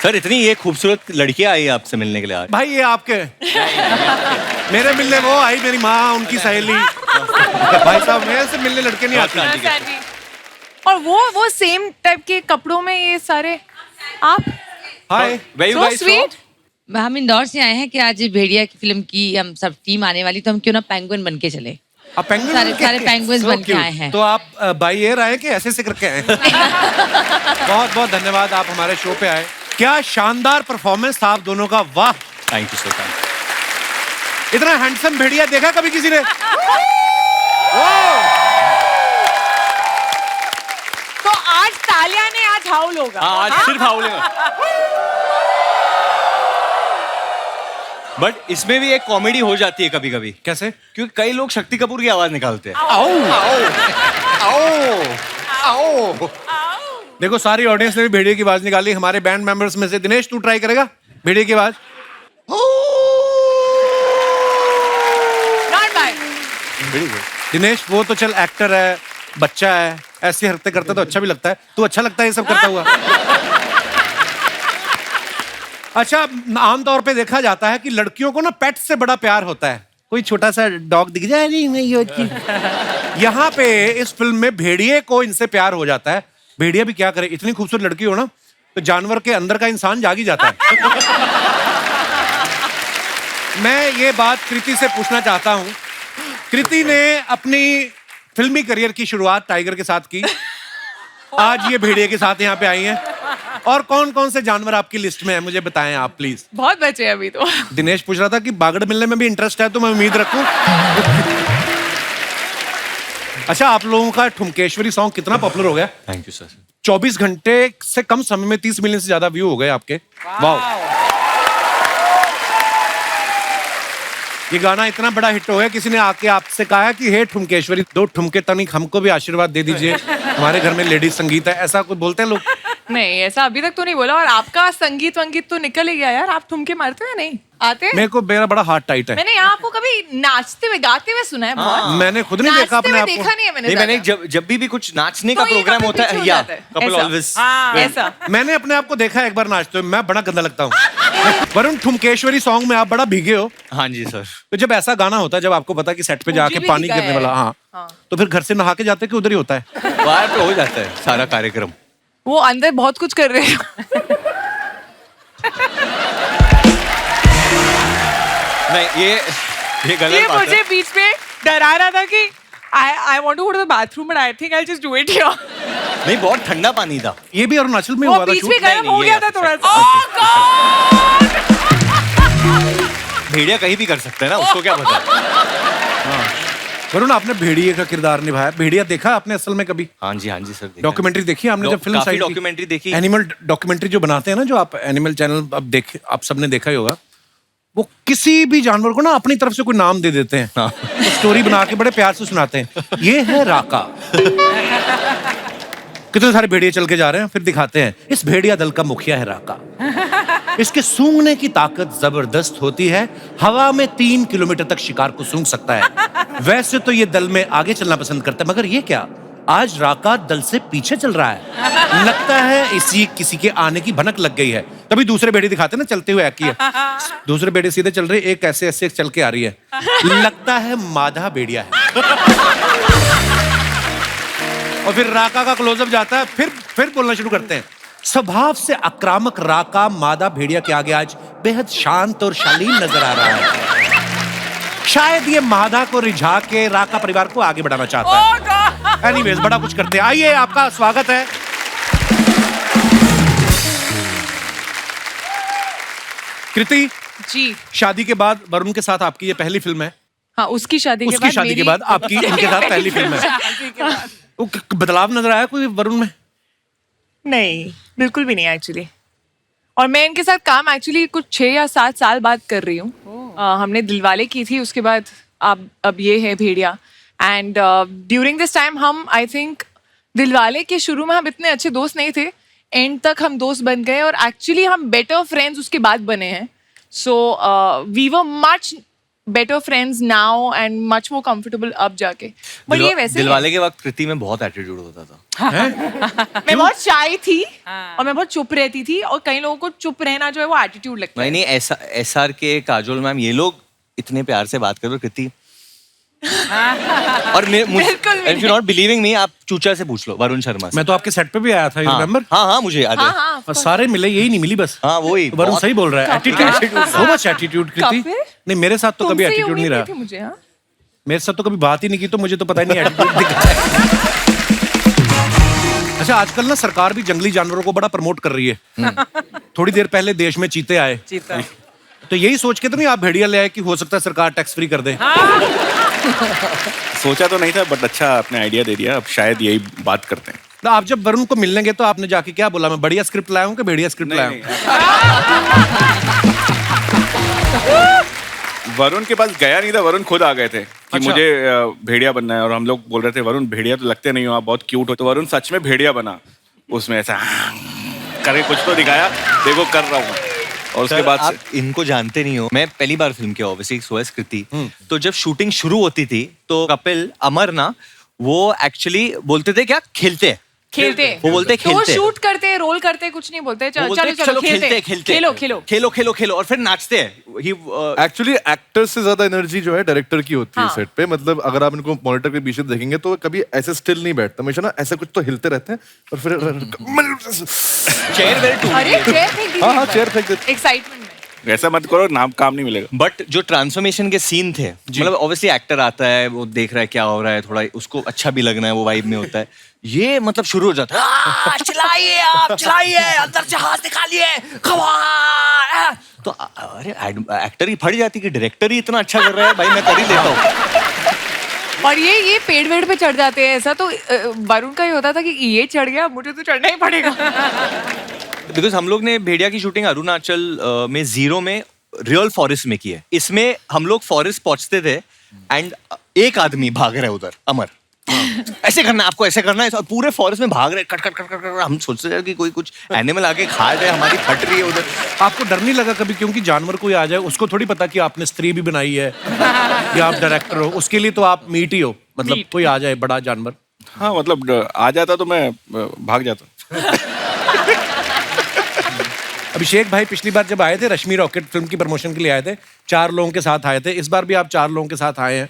Sir इतनी ये खूबसूरत लड़कियां आई आपसे मिलने के लिए आज। भाई ये आपके मेरे मिलने वो आई, मेरी माँ, उनकी सहेली। भाई साहब मेरे से मिलने लड़के नहीं आते। और वो सेम टाइप के कपड़ों में ये सारे आप। हाय, So sweet. हम इंदौर से आए हैं कि आज भेड़िया की फिल्म की हम सब टीम आने वाली, तो हम क्यों ना पेंगुइन बन के चले। आप पेंगुइन सारे पेंगुइन्स बन के आए हैं। तो आप बाई एयर आए कि ऐसे करके आए? बहुत बहुत धन्यवाद, आप हमारे शो पे आए। क्या शानदार परफॉर्मेंस था आप दोनों का, वाह। थैंक यू सर, थैंक इतना हैंडसम भेड़िया देखा कभी किसी ने? तो आज तालिया ने आज हाउल होगा। आज सिर्फ हाउलेगा। बट इसमें भी एक कॉमेडी हो जाती है कभी कभी। कैसे? क्योंकि कई लोग शक्ति कपूर की आवाज निकालते हैं। आओ आओ आओ। देखो सारी ऑडियंस ने भी भेड़िए की आवाज निकाली। हमारे बैंड मेंबर्स में से दिनेश, तू ट्राई करेगा भेड़िए की आवाज? दिनेश वो तो चल एक्टर है, बच्चा है, ऐसी हरकतें करता तो अच्छा भी लगता है। तू अच्छा लगता है ये सब करता हुआ? अच्छा, आमतौर पे देखा जाता है कि लड़कियों को ना पेट से बड़ा प्यार होता है। कोई छोटा सा डॉग दिख जाए नहीं होती। यहाँ पे इस फिल्म में भेड़िए को इनसे प्यार हो जाता है। भेड़िया भी क्या करे, इतनी खूबसूरत लड़की हो ना तो जानवर के अंदर का इंसान जाग ही जाता है। मैं ये बात कृति से पूछना चाहता हूँ। कृति ने अपनी फिल्मी करियर की शुरुआत टाइगर के साथ की, आज ये भेड़िए के साथ यहाँ पे आई हैं। और कौन कौन से जानवर आपकी लिस्ट में है मुझे बताएं आप प्लीज। बहुत बचे अभी तो। दिनेश पूछ रहा था कि बागड़ मिलने में भी इंटरेस्ट है तो मैं उम्मीद रखूं। अच्छा, आप लोगों का ठुमकेश्वरी सॉन्ग कितना पॉपुलर हो गया? Thank you sir. 24 घंटे से कम समय में 30 मिलियन से ज्यादा व्यू हो गए आपके। वाह, ये गाना इतना बड़ा हिट हो गया, किसी ने आके आपसे कहा है कि हे ठुमकेश्वरी 2 ठुमके तनिक हमको भी आशीर्वाद दे दीजिए, हमारे घर में लेडीज संगीत है, ऐसा कुछ बोलते हैं लोग? नहीं, ऐसा अभी तक तो नहीं बोला। और आपका संगीत वंगीत तो निकल ही गया यार। आप ठुमके मारते हैं नहीं आते? मेरा बड़ा हार्ट टाइट है। मैंने यहाँ आपको कभी नाचते हुए गाते हुए सुना है बहुत। मैंने खुद नहीं देखा अपने आप को। देखा नहीं है मैंने। नहीं, मैंने जब भी कुछ नाचने का तो ये प्रोग्राम कभी होता पीछे है हो या जाता है। कपल ऐसा। ऑलवेज ऐसा। मैंने अपने आप को देखा है एक बार नाचते हुए, मैं बड़ा गंदा लगता हूँ। वरुण, ठुमकेश्वरी सॉन्ग में आप बड़ा भीगे हो। हाँ जी सर। तो जब ऐसा गाना होता है, जब आपको पता है कि सेट पे जाके भी पानी भीगा गिरने है। वाला, हाँ, तो फिर घर से नहा के जाते कि उधर ही होता है? बाहर पे हो जाता है सारा कार्यक्रम। वो अंदर बहुत कुछ कर रहे हैं। नहीं, ये गलत ये बात है। मुझे बीच में डरा रहा था कि I want to go to the bathroom but I think I'll just do it here. नहीं, बहुत ठंडा पानी था। ये भी अरुणाचल में वो हुआ था बीच शूट। में गर्म हो ये गया था आपका थोड़ा side सा। Oh God! भेड़िया कहीं भी कर सकते हैं ना, उसको क्या पता। वरुण, आपने भेड़िए का किरदार निभाया। भेड़िया देखा आपने असल में कभी? हाँ जी सर। डॉक्यूमेंट्री देखी आपने जब फिल्म साइड? डॉक्यूमेंट्री देखी। एनिमल डॉक्यूमेंट्री जो बनाते हैं ना, जो आप एनिमल चैनल आप सबने देखा ही होगा। वो किसी भी जानवर को ना अपनी तरफ से कोई नाम दे देते हैं। हाँ। तो स्टोरी बना के बड़े प्यार से सुनाते हैं। ये है राका। कितने सारे भेड़िए चल के जा रहे हैं, फिर दिखाते हैं इस भेड़िया दल का मुखिया है राका। इसके सूंघने की ताकत जबरदस्त होती है, हवा में 3 किलोमीटर तक शिकार को सूंघ सकता है। वैसे तो ये दल में आगे चलना पसंद करता है, मगर ये क्या, आज राका दल से पीछे चल रहा है। लगता है इसी किसी के आने की भनक लग गई है। तभी दूसरे भेड़िए दिखाते हैं ना चलते हुए है। दूसरे भेड़िए सीधे चल रहे, एक ऐसे ऐसे चल के आ रही है, लगता है माधा भेड़िया है। और फिर राका का क्लोजअप जाता है, फिर बोलना शुरू करते हैं। स्वभाव से आक्रामक राका मादा भेड़िया के आगे आज बेहद शांत और शालीन नजर आ रहा है। शायद ये मादा को रिझा के राका परिवार को आगे बढ़ाना चाहता है। एनीवेज, बड़ा कुछ करते हैं। आइए, आपका स्वागत है। कृति जी। शादी के बाद वरुण के साथ आपकी ये पहली फिल्म है? हाँ, उसकी शादी उसकी शादी के बाद आपकी इनके साथ पहली फिल्म है। बदलाव नजर आया कोई वरुण में? नहीं, बिल्कुल भी नहीं एक्चुअली। और मैं इनके साथ काम एक्चुअली कुछ 6 या 7 साल बाद कर रही हूँ। हमने दिलवाले की थी, उसके बाद अब ये है भेड़िया। एंड ड्यूरिंग दिस टाइम हम आई थिंक दिलवाले के शुरू में हम इतने अच्छे दोस्त नहीं थे, एंड तक हम दोस्त बन गए और एक्चुअली हम बेटर फ्रेंड्स उसके बाद बने हैं। So we were much better friends now and much more comfortable अब जाके. But ये वैसे ही है. दिलवाले के वक्त कृति में बहुत एटीट्यूड होता था. मैं बहुत शाय थी और मैं बहुत चुप रहती थी और कई लोगों को चुप रहना जो है वो एटीट्यूड लगता है. नहीं ऐसा SR के काजोल मैम ये लोग इतने प्यार से बात करो कृति. और बिल्कुल भी if you're not believing me, आप चूचा से पूछ लो, वरुण शर्मा से. मैं तो आपके सेट पे भी आया था, हाँ, रिमेम्बर? हाँ मुझे याद है. हाँ, और सारे मिले, यही नहीं मिली बस. हाँ वही. वरुण सही बोल रहा है. एटीट्यूड, सो मच एटीट्यूड कृति. नहीं मेरे साथ तो कभी तुमसे ये एटीट्यूड नहीं उम्मीद रहा. थी मुझे. हाँ मेरे साथ तो कभी बात ही नहीं की, तो मुझे तो पता ही नहीं एटीट्यूड दिखा है. अच्छा, आजकल ना सरकार भी जंगली जानवरों को बड़ा प्रमोट कर रही है. थोड़ी देर पहले देश में चीते आए. चीता. तो यही सोच के तो नहीं आप भेड़िया ले आए कि हो सकता है सरकार टैक्स फ्री कर दे. सोचा तो नहीं था, बट अच्छा आपने आइडिया दे दिया. अब शायद यही बात करते हैं. ना आप जब वरुण को मिलने गए तो आपने जाके क्या बोला? मैं बढ़िया स्क्रिप्ट लाया हूँ कि भेड़िया स्क्रिप्ट लाया हूँ? वरुण के पास गया नहीं था, वरुण खुद आ गए थे कि अच्छा। मुझे भेड़िया बनना है. और हम लोग बोल रहे थे वरुण भेड़िया तो लगते नहीं हो, आप बहुत क्यूट हो. तो वरुण सच में भेड़िया बना. उसमें ऐसा करके कुछ तो दिखाया, देखो कर रहा हूँ. और उसके बाद आप इनको जानते नहीं हो. मैं पहली बार फिल्म किया ऑब्वियसली सोएस कृति. तो जब शूटिंग शुरू होती थी तो कपिल अमर ना वो एक्चुअली बोलते थे क्या खेलते. वो बोलते तो वो खेलते. शूट करते, रोल करते, कुछ नहीं बोलते. वो चलो बोलते, चलो खेलते, खेलो खेलो और फिर नाचते हैं. एक्चुअली एक्टर से ज्यादा एनर्जी जो है डायरेक्टर की होती है हाँ. सेट पे. मतलब अगर आप इनको मॉनिटर के पीछे देखेंगे तो कभी ऐसे स्टिल नहीं बैठते, हमेशा ना ऐसे कुछ तो हिलते रहते हैं. और फिर चेयर वेल टू. अरे चेयर फेंक दीजिए. हाँ चेयर फेंक देते. एक्साइटमेंट में. ऐसा मत करो, नाम काम नहीं मिलेगा. बट जो ट्रांसफॉर्मेशन के सीन थे, मतलब ऑब्वियसली एक्टर आता है, वो देख रहा है क्या हो रहा है, थोड़ा उसको अच्छा भी लगना है, वो वाइब में होता है. ये मतलब शुरू हो जाता है चिल्लाइए आप, चिल्लाइए, अंदर से हाथ निकालिए, तो अरे एक्टर ही फट जाती कि डायरेक्टर ही इतना अच्छा कर रहा है, भाई मैं कर ही लेता हूँ. और ये पेड़ वेड़ पे चढ़ जाते हैं. ऐसा तो वरुण का ही होता था कि ये चढ़ गया, मुझे तो चढ़ना ही पड़ेगा. बिकॉज हम लोग ने भेड़िया की शूटिंग अरुणाचल में जीरो में रियल फॉरेस्ट में की है. इसमें हम लोग फॉरेस्ट पहुंचते थे एंड एक आदमी भाग रहा है उधर, अमर, ऐसे करना है आपको, ऐसे करना है, और पूरे फॉरेस्ट में भाग रहे, cut cut cut cut cut. हम सोचते थे कि कोई कुछ एनिमल आके खा जाए, हमारी फट रही है उधर. आपको डर नहीं लगा कभी? क्योंकि जानवर कोई आ जाए, उसको थोड़ी पता कि आपने स्त्री भी बनाई है या आप डायरेक्टर हो. उसके लिए तो आप मीट ही हो. मतलब कोई आ जाए बड़ा जानवर. हाँ मतलब आ जाता तो मैं भाग जाता. अभिषेक भाई पिछली बार जब आए थे रश्मि रॉकेट फिल्म की प्रमोशन के लिए आए थे, 4 लोगों के साथ आए थे. इस बार भी आप 4 लोगों के साथ आए हैं.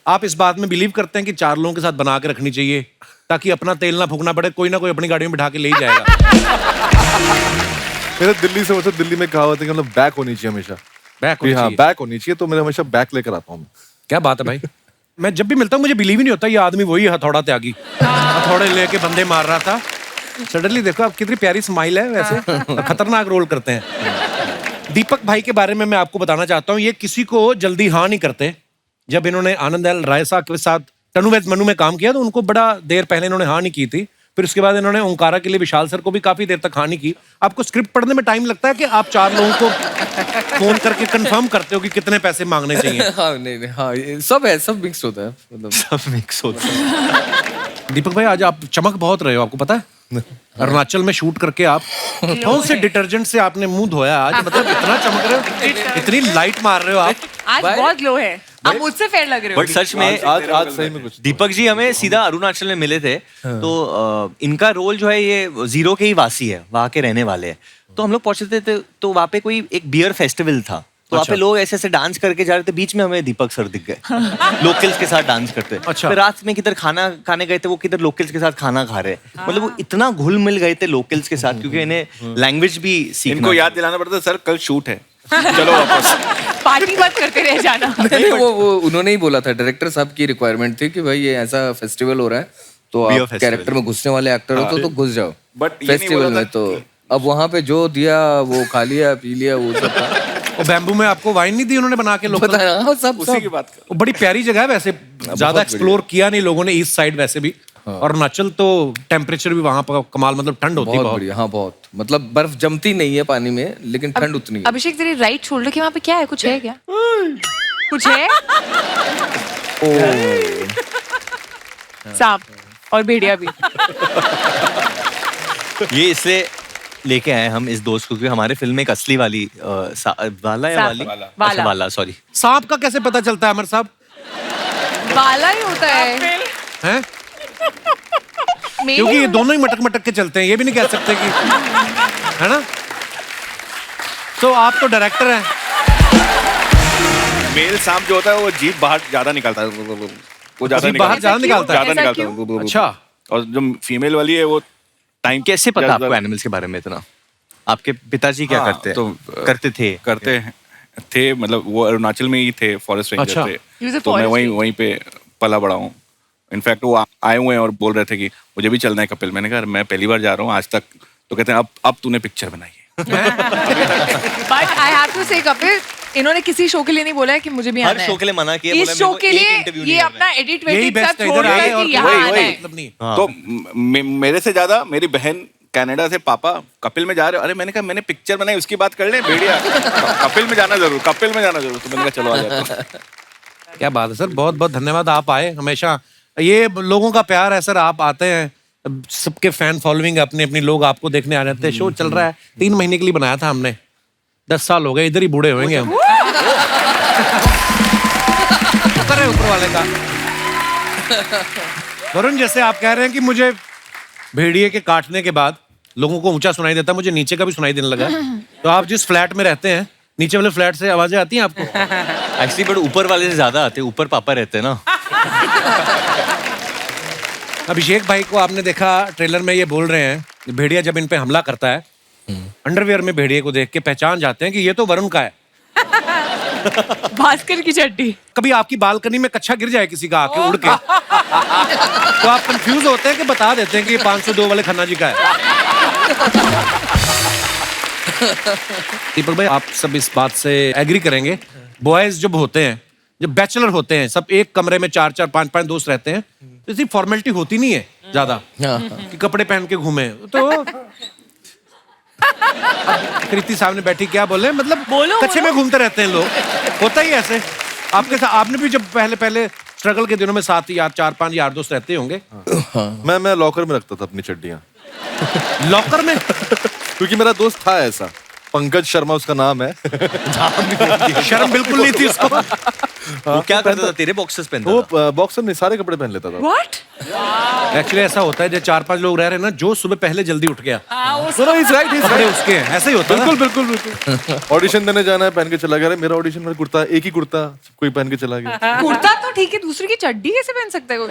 आप इस बात में बिलीव करते हैं कि 4 लोगों के साथ बना के रखनी चाहिए ताकि अपना तेल ना फूकना पड़े, कोई ना कोई अपनी गाड़ी में बिठा के ले ही जाएगा? मेरे दिल्ली से मतलब दिल्ली में कहावत है कि मतलब बैक होनी चाहिए हमेशा. बैक कि हाँ बैक होनी चाहिए, तो मैं हमेशा बैक लेकर आता हूँ. क्या बात है भाई. मैं जब भी मिलता हूँ मुझे बिलीव ही नहीं होता ये आदमी वही हथौड़ा त्यागी, हथौड़े लेके बंदे मार रहा था. सडनली देखो आप कितनी प्यारी स्माइल है. वैसे खतरनाक रोल करते हैं. दीपक भाई के बारे में मैं आपको बताना चाहता हूँ, ये किसी को जल्दी हाँ नहीं करते. जब इन्होंने आनंद राय साहब के साथ तनु वैद मनु में काम किया तो उनको बड़ा देर पहले इन्होंने हाँ नहीं की थी. फिर उसके बाद इन्होंने ओंकारा के लिए विशाल सर को भी काफी देर तक हाँ नहीं की. आपको स्क्रिप्ट पढ़ने में टाइम लगता है कि आप 4 लोगों को फोन करके कंफर्म करते हो कि कितने पैसे मांगने चाहिए? हाँ नहीं हाँ ये सब है, सब मिक्स होता है. मतलब सब मिक्स होता है. दीपक भाई आज आप चमक बहुत रहे हो, आपको पता है? अरुणाचल में शूट करके आप कौन से डिटर्जेंट से आपने मुंह धोया आज? मतलब इतना चमक रहे हो, इतनी लाइट मार रहे हो आप. आज बहुत लो है. आप मुझसे फेयर लग रहे हो. बट सच में आज सही में कुछ दीपक जी हमें सीधा अरुणाचल में मिले थे. तो इनका रोल जो है ये जीरो के ही वासी है, वहाँ के रहने वाले हैं. तो हम लोग पहुंचे थे तो वहाँ पे कोई एक बियर फेस्टिवल था. तो वहाँ पे लोग ऐसे ऐसे डांस करके जा रहे थे, बीच में हमें दीपक सर दिख गए लोकल्स के साथ डांस करते. अच्छा. फिर रात में किधर खाना खाने गए थे, वो किधर लोकल्स के साथ खाना खा रहे. मतलब वो इतना घुल मिल गए थे लोकल्स के साथ, क्योंकि इन्हें लैंग्वेज भी सीखना. इनको याद दिलाना पड़ता है, सर कल शूट है, चलो वापस. पार्टी मत करते रह जाना. नहीं वो उन्होंने ही बोला था, डायरेक्टर साहब की रिक्वायरमेंट थी कि भाई ये ऐसा फेस्टिवल हो रहा है तो Beer आप festival. कैरेक्टर में घुसने वाले एक्टर हो तो घुस जाओ But ये नहीं फेस्टिवल बोला में. था तो अब वहाँ पे जो दिया वो खा लिया पी लिया वो सब था. और बैम्बू में आपको वाइन नहीं दी उन्होंने बना के? लोग पता है हाँ, सब उसी की बात कर. वो बड़ी प्यारी जगह है वैसे, ज्यादा एक्सप्लोर किया नहीं लोगों ने ईस्ट साइड वैसे भी. और अरुणाचल तो टेम्परेचर भी वहां पर कमाल, मतलब ठंड होती है बहुत बहुत. बढ़िया. हाँ बहुत, मतलब बर्फ जमती नहीं है पानी में लेकिन ठंड उतनी है. अभिषेक तेरी राइट शोल्डर के वहाँ पे क्या है? कुछ है क्या? कुछ है? सांप और भेड़िया भी. ये इसलिए लेके आए हम इस दोस्त को, क्योंकि हमारे फिल्म में एक असली वाली वाला या वाली वाला। अच्छा, वाला सॉरी सांप का कैसे पता चलता है अमर साहब? वाला ही होता है। हैं? Maybe- क्योंकि ये दोनों ही मटक मटक के चलते हैं, ये भी नहीं कह सकते कि, है ना? तो आप तो डायरेक्टर हैं। मेल सांप जो होता है वो जीभ बाहर ज्यादा निकालता है, वो ज्यादा जीभ बाहर ज्यादा निकालता है? ज्यादा ऐसा निकालता है। अच्छा। और जो फीमेल वाली है वो टाइम कैसे पता आपको एनिमल्स के बारे में इतना? आपके पिताजी क्या हाँ, करते तो, करते थे? करते थे, मतलब वो अरुणाचल में ही थे, फॉरेस्ट रेंजर अच्छा। He was थे, a तो मैं forest वहीं पे पला बड़ा हूँ। इनफैक्ट वो आए हुए हैं और बोल रहे थे कि मुझे भी चलना है कपिल। मैंने कहा मैं पहली बार जा रहा हूँ आज तक, तो कहते हैं अब तूने पिक्चर बनाई है। बट आई हैव टू से कपिल, इन्होंने किसी शो के लिए नहीं बोला है कि मुझे भी हर आना है। शो के लिए मना किया, बोला इस शो मेरे को के एक लिए इंटरव्यू नहीं ये करना अपना एडिट यही वेडिट बेस्ट सब है, छोड़ इधर रहा आए है और कि यहाँ वही, आना वही। है। मतलब नहीं। हाँ। तो मेरे से ज्यादा मेरी बहन कनाडा से, पापा कपिल में जा रहे हो? अरे मैंने कहा मैंने पिक्चर बनाई, उसकी बात कर लें भेड़िया। कपिल में जाना जरूर, कपिल में जाना जरूर। तो मैंने कहा चलो आ जाते हैं। क्या बात है सर, बहुत बहुत धन्यवाद, आप आए। हमेशा ये लोगों का प्यार है सर, आप आते हैं, सबके फैन फॉलोइंग अपने अपनी लोग आपको देखने आ जाते हैं। शो चल रहा है, 3 महीने के लिए बनाया था हमने, 10 साल हो गए, इधर ही बूढ़े होंगे हम। शुक्र है ऊपर वाले का। वरुण, जैसे आप कह रहे हैं कि मुझे भेड़िए के काटने के बाद लोगों को ऊंचा सुनाई देता, मुझे नीचे का भी सुनाई देने लगा। तो आप जिस फ्लैट में रहते हैं, नीचे वाले फ्लैट से आवाजें आती हैं आपको? एक्चुअली बट ऊपर वाले से ज्यादा आते हैं, ऊपर पापा रहते हैं ना। अभिषेक भाई को आपने देखा ट्रेलर में, ये बोल रहे हैं भेड़िया जब इन पे हमला करता है, अंडरवियर में भेड़िए को देख के पहचान जाते हैं कि ये तो वरुण का है। भास्कर की चड्डी। कभी आपकी बालकनी में कच्छा गिर जाए किसी का आके उड़ के, तो आप कंफ्यूज होते हैं कि बता देते हैं कि ये 502 वाले खन्ना जी का है। दीपक भाई, आप सब इस बात से एग्री करेंगे, बॉयज जब होते हैं, जब बैचलर होते हैं, सब एक कमरे में 4-4, 5-5 दोस्त रहते हैं, तो इसी फॉर्मेलिटी होती नहीं है ज्यादा कि कपड़े पहन के घूमे। तो कृति सामने बैठी, क्या बोले, मतलब बोलो, कच्छे में घूमते रहते हैं लोग, होता ही ऐसे। आपके साथ, आपने भी जब पहले स्ट्रगल के दिनों में 7 या 4-5 यार दोस्त रहते होंगे। मैं लॉकर में रखता था अपनी चड्डियां, लॉकर में? क्योंकि मेरा दोस्त था ऐसा, पंकज शर्मा उसका नाम है। शर्म बिल्कुल नहीं थी उसको। वो क्या करता था? तेरे बॉक्सेस पहनता था? वो बॉक्सर नहीं, सारे कपड़े पहन लेता था। व्हाट? एक्चुअली ऐसा होता है, जब 4-5 लोग रह रहे हैं ना, जो सुबह पहले जल्दी उठ गया, he's right, he's कपड़े right। उसके हैं, ऐसा ही होता है ना? बिल्कुल बिल्कुल बिल्कुल। ऑडिशन देने जाना है, पहन के चला गया। अरे मेरा ऑडिशन में कुर्ता, एक ही कुर्ता, कोई पहन के चला गया। कुर्ता तो ठीक है, दूसरे की चड्डी कैसे पहन सकता है कोई?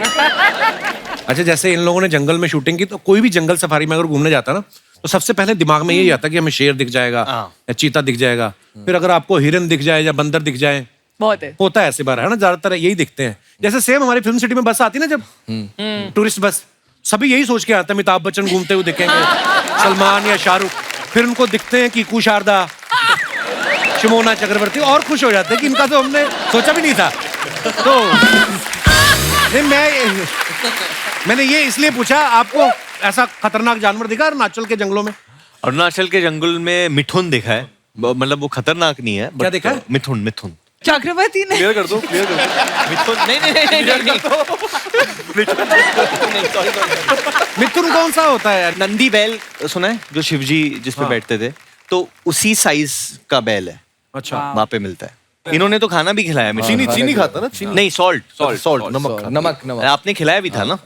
अच्छा, जैसे इन लोगों ने जंगल में शूटिंग की, तो कोई भी जंगल सफारी में अगर घूमने जाता ना, तो सबसे पहले दिमाग में यही आता कि हमें शेर दिख जाएगा या चीता दिख जाएगा, फिर अगर आपको हिरन दिख जाए या बंदर दिख जाए, बहुत है। होता है ऐसे बार, है ना, ज्यादातर यही दिखते हैं। जैसे सेम हमारी फिल्म सिटी में बस आती ना, जब टूरिस्ट बस, सभी यही सोच के आते हैं अमिताभ बच्चन घूमते हुए दिखेंगे, सलमान या शाहरुख, फिर उनको दिखते हैं कीकू शारदा, शिमोना चक्रवर्ती, और खुश हो जाते हैं कि इनका तो हमने सोचा भी नहीं था। तो नहीं, मैंने ये इसलिए पूछा, आपको ऐसा खतरनाक जानवर दिखा अरुणाचल के जंगलों में? अरुणाचल के जंगल में मिठुन देखा है, मतलब वो खतरनाक नहीं है। क्या देखा है? मिठुन, मिठुन। चक्रवर्ती ने क्लियर कर दो, क्लियर कर दो। मिठुन नहीं मिथुन कौन सा होता है यार? नंदी बैल सुना है, जो शिवजी जिस पे बैठते थे, तो उसी साइज का बैल है, अच्छा, वहां पे मिलता है। इन्होंने तो खाना भी खिलाया मिठुन। चीनी चीनी खाता ना, चीनी नहीं, सॉल्ट। सॉल्ट नमक खाता। नमक नमक आपने खिलाया भी था ना?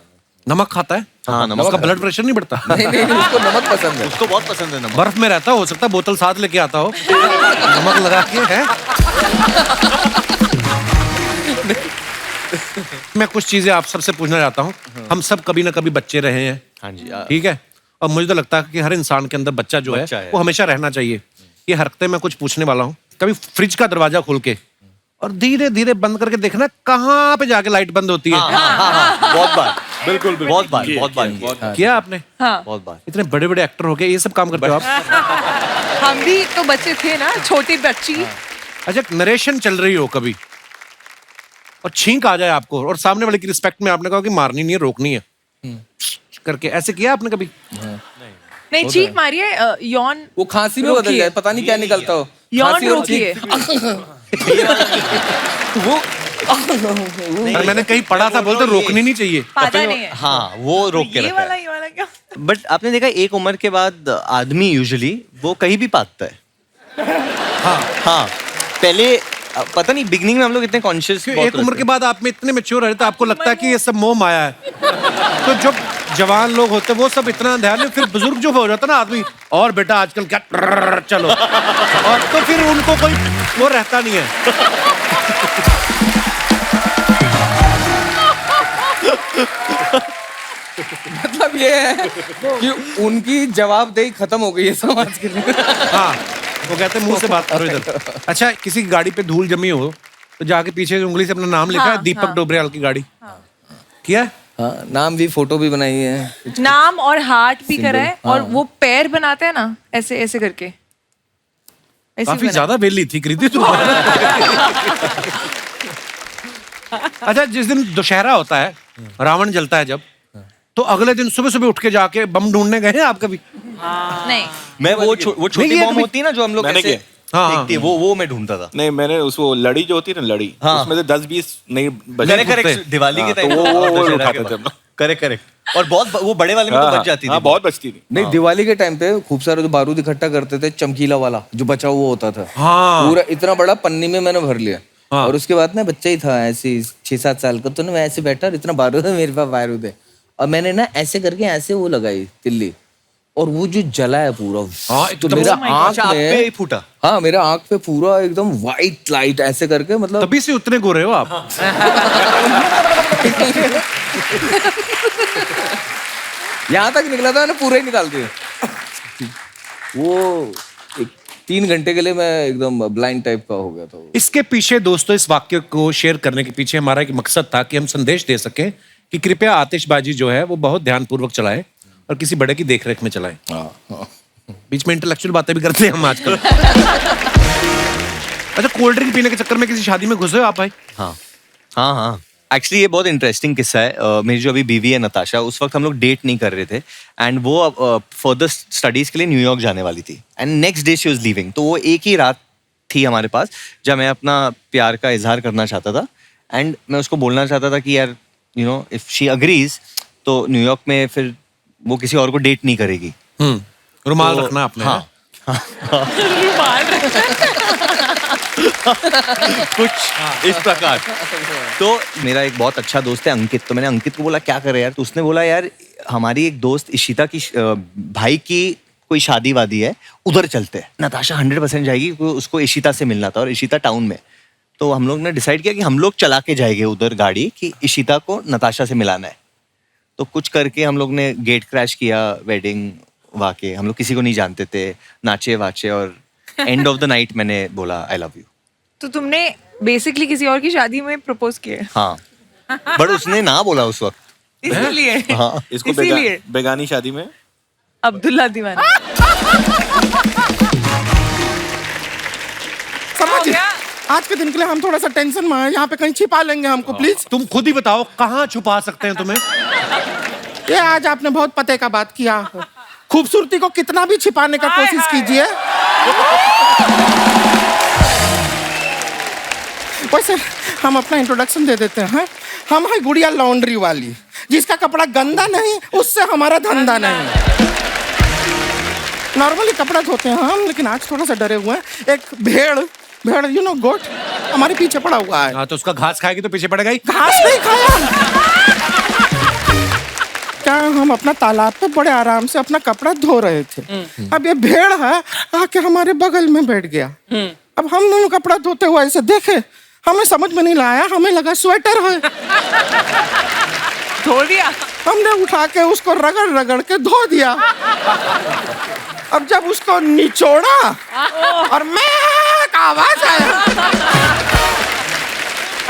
नमक खाता है? हाँ, नमक उसका ब्लड प्रेशर नहीं बढ़ता? नहीं नहीं नहीं, उसको नमक पसंद है। उसको बहुत पसंद है नमक। बर्फ में रहता हो सकता है, बोतल साथ लेके आता हो, नमक लगा के है। मैं कुछ चीजें आप सबसे पूछना चाहता हूँ। हम सब कभी ना कभी बच्चे रहे हैं, हाँ जी। ठीक है, और मुझे तो लगता है कि हर इंसान के अंदर बच्चा जो बच्चा है है। वो हमेशा रहना चाहिए। ये हरकतें मैं कुछ पूछने वाला हूँ। कभी फ्रिज का दरवाजा खोल के और धीरे धीरे बंद करके देखना कहाँ पे जाके लाइट बंद होती है। हाँ, बहुत बार, बिल्कुल बहुत बार, बहुत बार किया आपने? हाँ। बहुत बार। इतने बड़े बड़े एक्टर हो गए, ये सब काम करते हो आप? हम भी तो बच्चे थे ना, छोटी बच्ची। अच्छा, नरेशन चल रही हो कभी और छींक आ जाए आपको, और सामने वाले की रिस्पेक्ट में आपने कहा कि मारनी नहीं है, रोकनी है करके, ऐसे किया आपने कभी? नहीं, चीख मारिए, यौन वो खांसी में बदल रोकिए। जाए, पता नहीं क्या निकलता हो। यौन खांसी और रोकिए। चीख। वो अरे मैंने कहीं पढ़ा था, बोलते रोकनी नहीं चाहिए। पाता नहीं है। हाँ वो रोक के ये रखा वाला है। ये वाला क्या? बट आपने देखा एक उम्र के बाद आदमी यूजुअली वो कहीं भी पाता है। हाँ पहले पता नहीं बिगनिंग में हम लोग इतने कॉन्शियस एक उम्र के बाद आप में इतने मैच्योर रहते, आपको लगता है कि ये सब मोह माया है। तो जब जवान लोग होते वो सब इतना ध्यान, फिर बुजुर्ग जो हो जाता ना आदमी, और बेटा आजकल क्या चलो, और तो फिर उनको कोई वो रहता नहीं है। मतलब ये है कि उनकी जवाबदेही खत्म हो गई है समाज के लिए। हाँ, वो कहते हैं मुंह से बात करो इधर। अच्छा, किसी की गाड़ी पे धूल जमी हो तो जाके पीछे से उंगली से अपना नाम लिखा है, दीपक डोबरियाल की गाड़ी किया है? हाँ, नाम भी, फोटो भी बनाई है। नाम और हार्ट भी करा है, और वो पैर बनाते हैं ना ऐसे ऐसे करके, ऐसे काफी बना। ज्यादा वेली थी कृति तू। अच्छा, जिस दिन दशहरा होता है, रावण जलता है जब, तो अगले दिन सुबह सुबह उठ के जाके बम ढूंढने गए हैं आप कभी? नहीं मैं वो छोटी नहीं, ये बॉम्ब तो होती है ना जो हम लोग मैंने ऐसे हाँ, फेंकते हैं, वो मैं ढूंढता था। नहीं, मैंने उसको लड़ी जो होती है ना, लड़ी, हाँ। उसमें से 10-20 नहीं बचे। करेक्ट दिवाली के हाँ, टाइम तो वो उठाते थे हम लोग। करेक्ट और बहुत वो बड़े वाले में तो बच जाती थी। हाँ, बहुत बचती थी। नहीं, दिवाली के टाइम पे खूब सारे तो बारूद इकट्ठा करते थे, चमकीला वाला जो बचा हुआ होता था। हाँ। पूरा इतना बड़ा पन्नी में मैंने भर लिया। हाँ। और उसके बाद ना बच्चा ही था ऐसे 6-7 साल का, तो ना मैं ऐसे बैठा और इतना बारूद है, मेरे पास बारूद है, और मैंने ना ऐसे करके ऐसे वो लगाई तिल्ली, और वो जो जला है पूरा, हाँ, तो एकदम- मेरा अच्छा, आँख आप पे में, ही फूटा। हाँ मेरा आँख पे पूरा एकदम व्हाइट लाइट ऐसे करके, मतलब तभी से उतने गोरे हो आप। यहाँ तक निकला था, मैंने पूरा ही निकाल दिया। वो 3 घंटे के लिए मैं एकदम ब्लाइंड टाइप का हो गया था वो। इसके पीछे दोस्तों, इस वाक्य को शेयर करने के पीछे हमारा एक मकसद था कि हम संदेश दे सकें कि कृपया आतिशबाजी जो है वो बहुत ध्यानपूर्वक चलाएं और किसी बड़े की देखरेख में चलाएं। बीच में इंटेलेक्चुअल बातें भी करते हैं हम आजकल। अच्छा, कोल्ड ड्रिंक पीने के चक्कर में किसी शादी में घुसे हो आप भाई? हाँ एक्चुअली ये बहुत इंटरेस्टिंग किस्सा है। मेरी जो अभी बीवी है नताशा, उस वक्त हम लोग डेट नहीं कर रहे थे, एंड वो फर्दर स्टडीज के लिए न्यूयॉर्क जाने वाली थी, and next day she was leaving. तो वो एक ही रात थी हमारे पास जब मैं अपना प्यार का इजहार करना चाहता था, एंड मैं उसको बोलना चाहता था कि यार you know if she agrees तो न्यूयॉर्क में फिर वो किसी और को डेट नहीं करेगी। रुमाल तो- रखना आपने। हाँ। कुछ इस प्रकार। तो मेरा एक बहुत अच्छा दोस्त है अंकित, तो मैंने अंकित को बोला क्या करे यार, तो उसने बोला यार हमारी एक दोस्त इशिता की भाई की कोई शादी वादी है, उधर चलते हैं। नताशा 100% जाएगी क्योंकि उसको इशिता से मिलना था और इशिता टाउन में। तो हम लोग ने डिसाइड किया कि हम लोग चला के जाएंगे उधर गाड़ी, कि इशिता को नताशा से मिलाना है। तो कुछ करके हम लोग ने गेट क्रैश किया, वेडिंग वाके, हम लोग किसी को नहीं जानते थे, नाचे वाचे, और एंड ऑफ द नाइट मैंने बोला आई लव यू। तो तुमने बेसिकली किसी और की शादी में प्रपोज किया? हाँ, बट उसने ना बोला उस वक्त। इसलिए हाँ, इसको इसीलिए बेगानी शादी में अब्दुल्ला दीवाना। समझ, आज के दिन के लिए हम थोड़ा सा टेंशन में हैं, यहाँ पे कहीं छिपा लेंगे हमको प्लीज। तुम खुद ही बताओ कहाँ छुपा सकते हैं तुम्हें? ये आज आपने बहुत पते का बात किया। खूबसूरती को कितना भी छिपाने का कोशिश कीजिए, वैसे हम अपना इंट्रोडक्शन दे देते हैं। हम है गुड़िया लॉन्ड्री वाली, जिसका कपड़ा गंदा नहीं उससे हमारा धंधा नहीं। नॉर्मली कपड़ा धोते हैं हम, लेकिन आज थोड़ा सा डरे हुए हैं। एक भेड़ यू नो गोट हमारे पीछे पड़ा हुआ है। हाँ, तो उसका घास खाएगी तो पीछे पड़ेगा ही। घास नहीं खाया। क्या हम अपना तालाब पे बड़े आराम से अपना कपड़ा धो रहे थे, अब ये भेड़ है आके हमारे बगल में बैठ गया। अब हम दोनों कपड़ा धोते हुए ऐसे देखे, हमें समझ में नहीं लाया, हमें लगा स्वेटर है। धो दिया। हमने उठा के उसको रगड़ रगड़ के धो दिया। अब जब उसको निचोड़ा और मैं आवाज आया।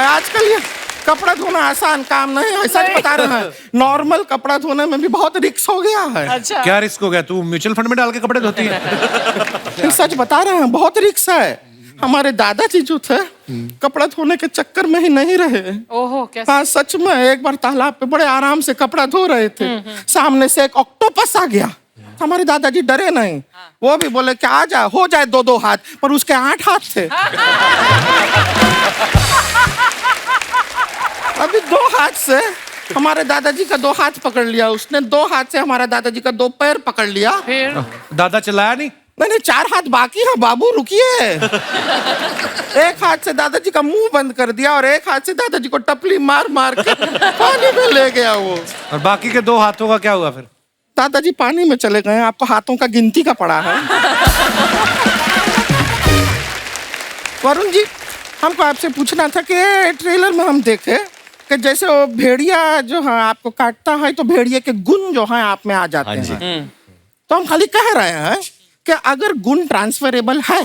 आजकल ये कपड़ा धोना आसान काम नहीं है, सच बता रहे हैं। नॉर्मल कपड़ा धोने में भी बहुत रिक्स हो गया है। अच्छा, क्या रिस्क हो गया? तू म्यूचुअल फंड में डाल के कपड़े धोती है? सच बता रहे हैं, बहुत रिक्स है। हमारे दादाजी जो थे कपड़ा धोने के चक्कर में ही नहीं रहे। ओहो कैसे? हाँ सच में, एक बार तालाब पे बड़े आराम से कपड़ा धो रहे थे, सामने से एक ऑक्टोपस आ गया। हमारे दादाजी डरे नहीं, वो भी बोले कि आ जा, हो जाए 2-2 हाथ, पर उसके 8 हाथ थे। अभी 2 हाथ से हमारे दादाजी का 2 हाथ पकड़ लिया उसने, 2 हाथ से हमारा दादाजी का 2 पैर पकड़ लिया। फिर दादा चिल्लाया नहीं? नहीं 4 हाथ बाकी है बाबू, रुकिए। एक हाथ से दादाजी का मुंह बंद कर दिया और एक हाथ से दादाजी को टपली मार मार के पानी में ले गया वो। और बाकी के 2 हाथों का क्या हुआ फिर? दादाजी पानी में चले गए। आपको हाथों का गिनती का पड़ा है। वरुण जी, हमको आपसे पूछना था कि ट्रेलर में हम देखे कि जैसे वो भेड़िया जो है आपको काटता है तो भेड़िए के गुण जो है आप में आ जाते हैं। तो हम खाली कह रहे हैं कि अगर गुण ट्रांसफरेबल है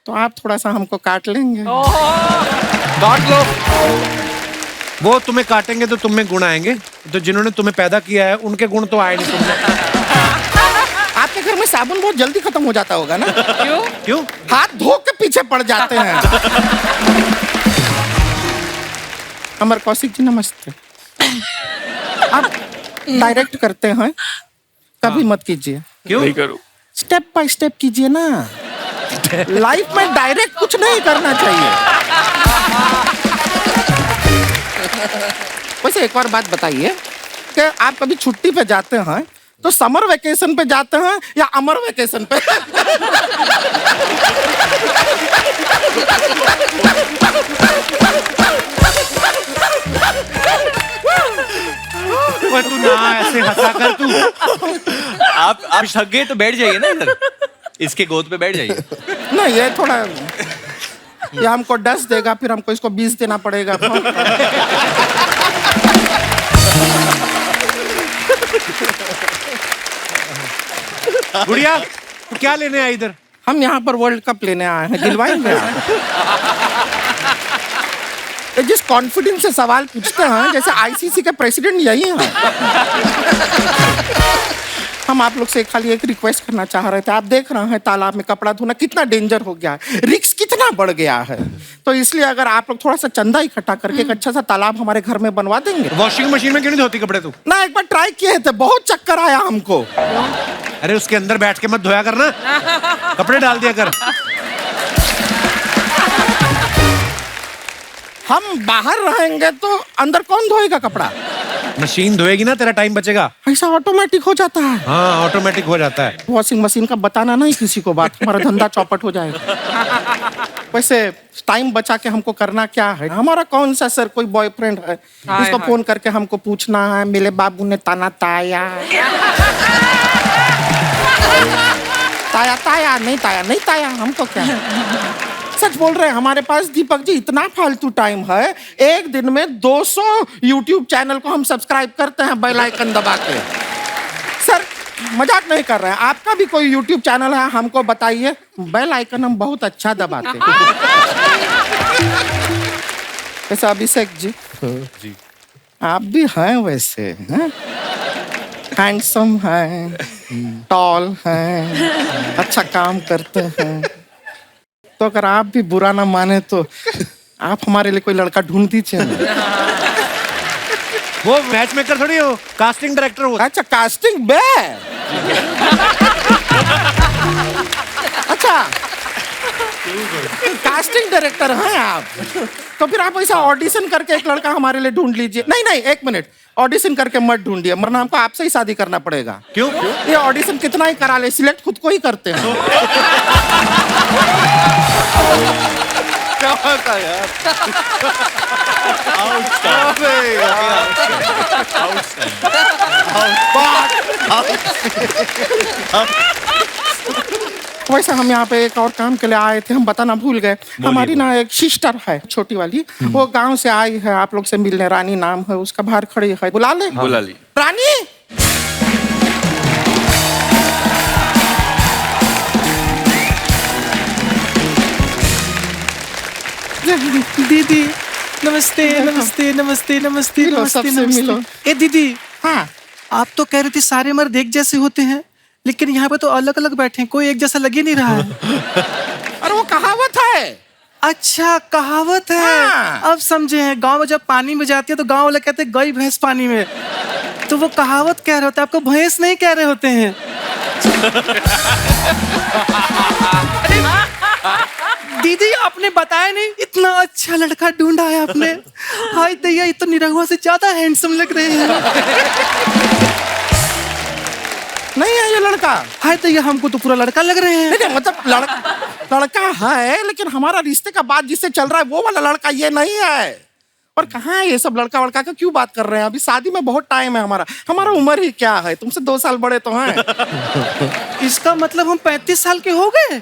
तो आप थोड़ा सा हमको काट लेंगे। काट लो। वो तुम्हें काटेंगे तो तुम में गुण आएंगे, तो जिन्होंने तुम्हें पैदा किया है उनके गुण तो आए नहीं तुम में। आपके घर में साबुन बहुत जल्दी खत्म हो जाता होगा ना? क्यों? हाथ धो के पीछे पड़ जाते हैं। अमर कौशिक जी नमस्ते। आप डायरेक्ट करते हैं, कभी मत कीजिए। क्यों? नहीं करूँ। स्टेप बाय स्टेप कीजिए ना। लाइफ में डायरेक्ट कुछ नहीं करना चाहिए। वैसे एक और बात बताइए कि आप कभी छुट्टी पे जाते हैं तो समर वेकेशन पे जाते हैं या अमर वेकेशन पे? ओए तू ना ऐसे हंसा कर तू। आप थक गए तो बैठ जाइए ना इधर, इसके गोद पे बैठ जाइए। नहीं ये थोड़ा, ये हमको 10 देगा फिर हमको इसको 20 देना पड़ेगा। गुड़िया तू क्या लेने आई इधर? हम यहाँ पर वर्ल्ड कप लेने आए हैं, दिलवाएंगे आप? ये जिस कॉन्फिडेंस से सवाल पूछते हैं जैसे आईसीसी के प्रेसिडेंट यही हैं। हम आप लोग से खाली एक रिक्वेस्ट करना चाह रहे थे। आप देख रहे हैं तालाब में कपड़ा धोना कितना डेंजर हो गया है, रिस्क कितना बढ़ गया है। तो इसलिए अगर आप लोग थोड़ा सा चंदा इकट्ठा करके एक अच्छा सा तालाब हमारे घर में बनवा देंगे। वॉशिंग मशीन में क्यों नहीं धोती कपड़े तू? ना एक बार ट्राई किए थे, बहुत चक्कर आया हमको। अरे उसके अंदर बैठ के मत धोया करना, कपड़े डाल दिया कर। हम बाहर रहेंगे तो अंदर कौन धोएगा कपड़ा? मशीन धोएगी ना, तेरा टाइम बचेगा। ऐसा ऑटोमेटिक हो जाता है। हाँ ऑटोमेटिक हो जाता है। वॉशिंग मशीन का बताना नहीं किसी को बात, हमारा धंधा चौपट हो जाएगा। वैसे टाइम बचा के हमको करना क्या है? हमारा कौन सा सर कोई बॉयफ्रेंड है इसको फोन करके हमको पूछना है मेरे बाबू ने ताना ताया ताया ताया नहीं ताया नहीं ताया, हमको क्या? सच बोल रहे हैं, हमारे पास दीपक जी इतना फालतू टाइम है, एक दिन में 200 YouTube चैनल को हम सब्सक्राइब करते हैं बेल आइकन दबा के। सर मजाक नहीं कर रहे हैं, आपका भी कोई YouTube चैनल है हमको बताइए, बेल आइकन हम बहुत अच्छा दबाते हैं। वैसे अभिषेक जी, जी आप भी हैं वैसे, हैं? हैंडसम हैं, टॉल हैं, अच्छा काम करते हैं। तो अगर आप भी बुरा ना माने तो आप हमारे लिए कोई लड़का ढूंढ दीजिए। वो मैच मेकर थोड़ी हो, कास्टिंग डायरेक्टर हो। अच्छा कास्टिंग बे, अच्छा कास्टिंग डायरेक्टर हैं आप। तो फिर आप ऐसा ऑडिशन करके एक लड़का हमारे लिए ढूंढ लीजिए। नहीं नहीं एक मिनट, ऑडिशन करके मत ढूंढिए, वरना हमको आपसे ही शादी करना पड़ेगा। क्यों? ये ऑडिशन कितना ही करा ले, सिलेक्ट खुद को ही करते हैं। क्या बात है यार। वैसे हम यहाँ पे एक और काम के लिए आए थे, हम बताना भूल गए। हमारी ना एक सिस्टर है छोटी वाली, वो गांव से आई है आप लोग से मिलने, रानी नाम है उसका, बाहर खड़ी है, बुला ले। बुला ली। रानी दीदी नमस्ते नमस्ते नमस्ते नमस्ते मिलो, नमस्ते सबसे मिलो। नमस्ते। ए दीदी, हाँ आप तो कह रही थी सारे मर्द एक जैसे होते हैं, लेकिन यहाँ पे तो अलग अलग बैठे हैं, कोई एक जैसा लग ही नहीं रहा है। अरे वो कहावत है। अच्छा कहावत है। हाँ। अब समझे हैं, गांव में जब पानी में जाती है तो गांव वाले कहते हैं गई भैंस पानी में, तो वो कहावत कह रहे होते हैं, आपको भैंस नहीं कह रहे होते हैं। दीदी आपने बताया नहीं, इतना अच्छा लड़का ढूंढा है आपने, हाय दैया, ये तो निरहुआ से ज्यादा हैंडसम लग रहे हैं। नहीं है ये लड़का। हाय दैया, हमको तो पूरा लड़का लग रहे हैं। नहीं मतलब लड़का है, लेकिन हमारा रिश्ते का बात जिससे चल रहा है वो वाला लड़का ये नहीं है। और कहाँ है ये सब लड़का वड़का का क्यों बात कर रहे हैं? अभी शादी में बहुत टाइम है हमारा उम्र ही क्या है, तुमसे 2 साल बड़े तो हैं। इसका मतलब हम 35 साल के हो गए।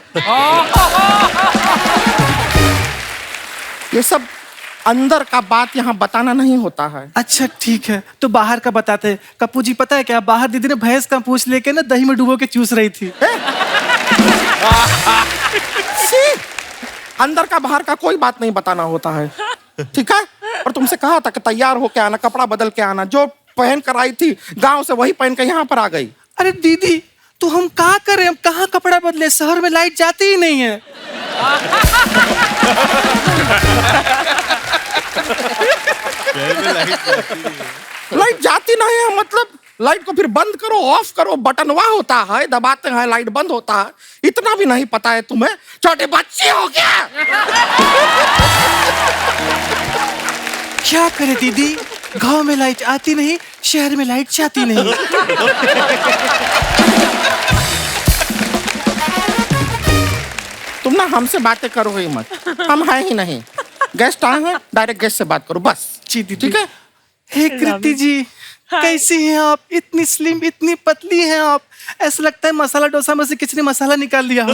ये सब अंदर का बात यहाँ बताना नहीं होता है। अच्छा ठीक है, तो बाहर का बताते हैं। कप्पू जी पता है क्या, बाहर दीदी ने भैंस का पूंछ लेके ना दही में डुबो के चूस रही थी। अंदर का बाहर का कोई बात नहीं बताना होता है, ठीक है? और तुमसे कहा था कि तैयार होके आना, कपड़ा बदल के आना। जो पहन कर आई थी गांव से वही पहन के यहाँ पर आ गई। अरे दीदी, तो हम क्या करें, हम कहाँ कपड़ा बदले, शहर में लाइट जाती ही नहीं है। लाइट जाती नहीं है मतलब लाइट को फिर बंद करो, ऑफ करो, बटनवा होता है, दबाते हैं लाइट बंद होता है। इतना भी नहीं पता है तुम्हें? छोटे बच्चे हो क्या? क्या करे दीदी, गांव में लाइट आती नहीं, शहर में लाइट जाती नहीं। तुम ना हमसे बातें करो ही मत, हम हैं ही नहीं। गेस्ट आए हैं, डायरेक्ट गेस्ट से बात करो बस। जी दीदी। ठीक है? हे कृति जी, कैसी हैं आप? इतनी स्लिम, इतनी पतली हैं आप, ऐसा लगता है मसाला डोसा में से किसी ने मसाला निकाल लिया हो।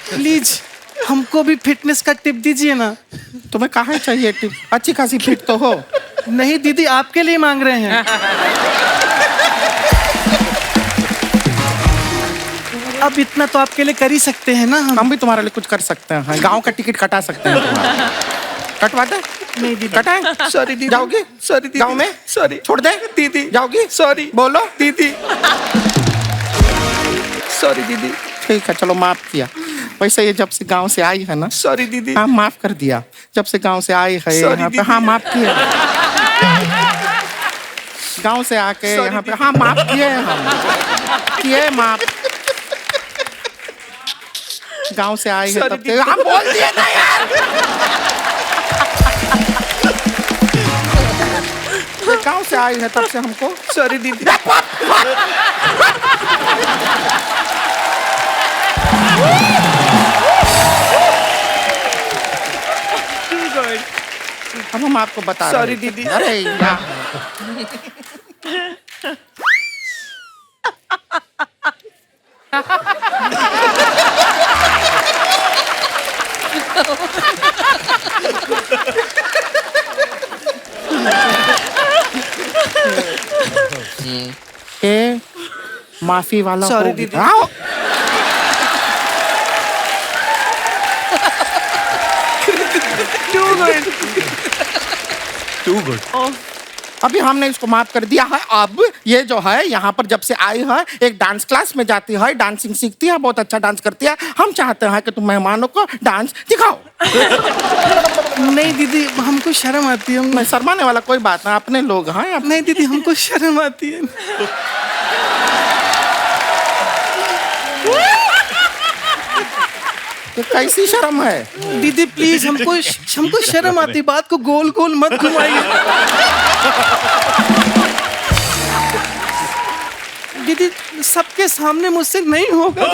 प्लीज हमको भी फिटनेस का टिप दीजिए ना। तुम्हें कहाँ चाहिए टिप? अच्छी खासी फिट तो हो। नहीं दीदी, आपके लिए मांग रहे हैं। अब इतना तो आपके लिए कर ही सकते हैं ना। हम भी तुम्हारे लिए कुछ कर सकते हैं, गांव का टिकट कटा सकते हैं तुम्हारा। कटवा दे? नहीं दीदी। कटाए? सॉरी दीदी। जाओगी? सॉरी दीदी। गांव में? सॉरी। छोड़ दे? दीदी। जाओगी? सॉरी। बोलो। दीदी। सॉरी दीदी। ठीक है, चलो माफ किया। वैसे ये जब से गांव से आई है ना। सॉरी दीदी। हाँ माफ कर दिया। जब से गांव से आई है Sorry यहाँ पे, दीदी। हाँ माफ किया। गांव से आके Sorry यहाँ पे, दीदी। हाँ माफ किए हम, किए माफ। गांव से आई है Sorry तब से, दीदी। हम बोल दिए ना यार। गांव से आई है तब से हमको। सॉरी दीदी। अब हम आपको बता रहे Sorry हैं। दीदी। अरे यार, ये माफी वाला Sorry हो दीदी। गया। हाँ, टू गुड। अभी हमने इसको माफ कर दिया है। अब ये जो है यहाँ पर जब से आई है, एक डांस क्लास में जाती है, डांसिंग सीखती है, बहुत अच्छा डांस करती है। हम चाहते हैं कि तुम मेहमानों को डांस दिखाओ। नहीं दीदी, हमको शर्म आती है। नहीं, शर्माने वाला कोई बात ना, अपने लोग हैं। नहीं दीदी, हमको शर्म आती है। तो कैसी शर्म है? दीदी प्लीज, हमको शर्म आती, बात को गोल गोल मत घुमाइए। दीदी सबके सामने मुझसे नहीं होगा।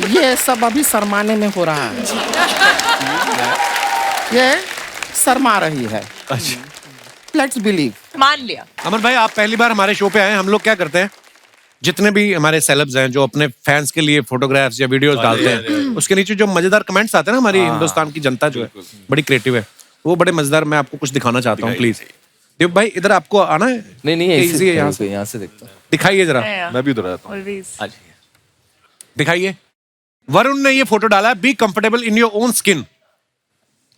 ये सब अभी शर्माने में हो रहा है। ये शर्मा रही है। Let's believe. मान लिया। अमन भाई, आप पहली बार हमारे शो पे आए हैं। हम लोग क्या करते हैं, जितने भी हमारे सेलेब्स हैं जो अपने फैंस के लिए फोटोग्राफ्स या वीडियोस डालते हैं, उसके नीचे जो मजेदार कमेंट्स आते हैं ना, हमारी हिंदुस्तान की जनता जो है बड़ी क्रिएटिव है, वो बड़े मजेदार। मैं आपको कुछ दिखाना चाहता हूँ, प्लीज। देव भाई, इधर आपको आना है? नहीं Easy है, यहाँ से देखता हूँ। दिखाइए जरा, मैं भी उधर आता हूँ। ऑलवेज। दिखाइए। वरुण ने ये फोटो डाला है, be comfortable in your own skin.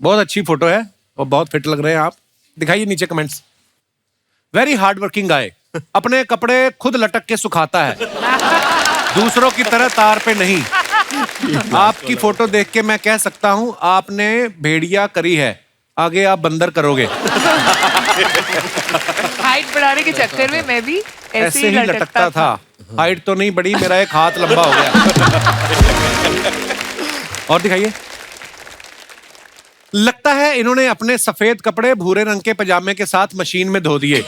बहुत अच्छी फोटो है और बहुत फिट लग रहे हैं आप। दिखाइए नीचे कमेंट्स। वेरी हार्ड वर्किंग गाय, अपने कपड़े खुद लटक के सुखाता है, दूसरों की तरह तार पे नहीं। आपकी फोटो देख के मैं कह सकता हूं आपने भेड़िया करी है। आगे आप बंदर करोगे। हाइट बढ़ाने के चक्कर में मैं भी ऐसे ही लटकता था। हाइट तो नहीं बढ़ी, मेरा एक हाथ लंबा हो गया। और दिखाइए। लगता है इन्होंने अपने सफेद कपड़े भूरे रंग के पजामे के साथ मशीन में धो दिए।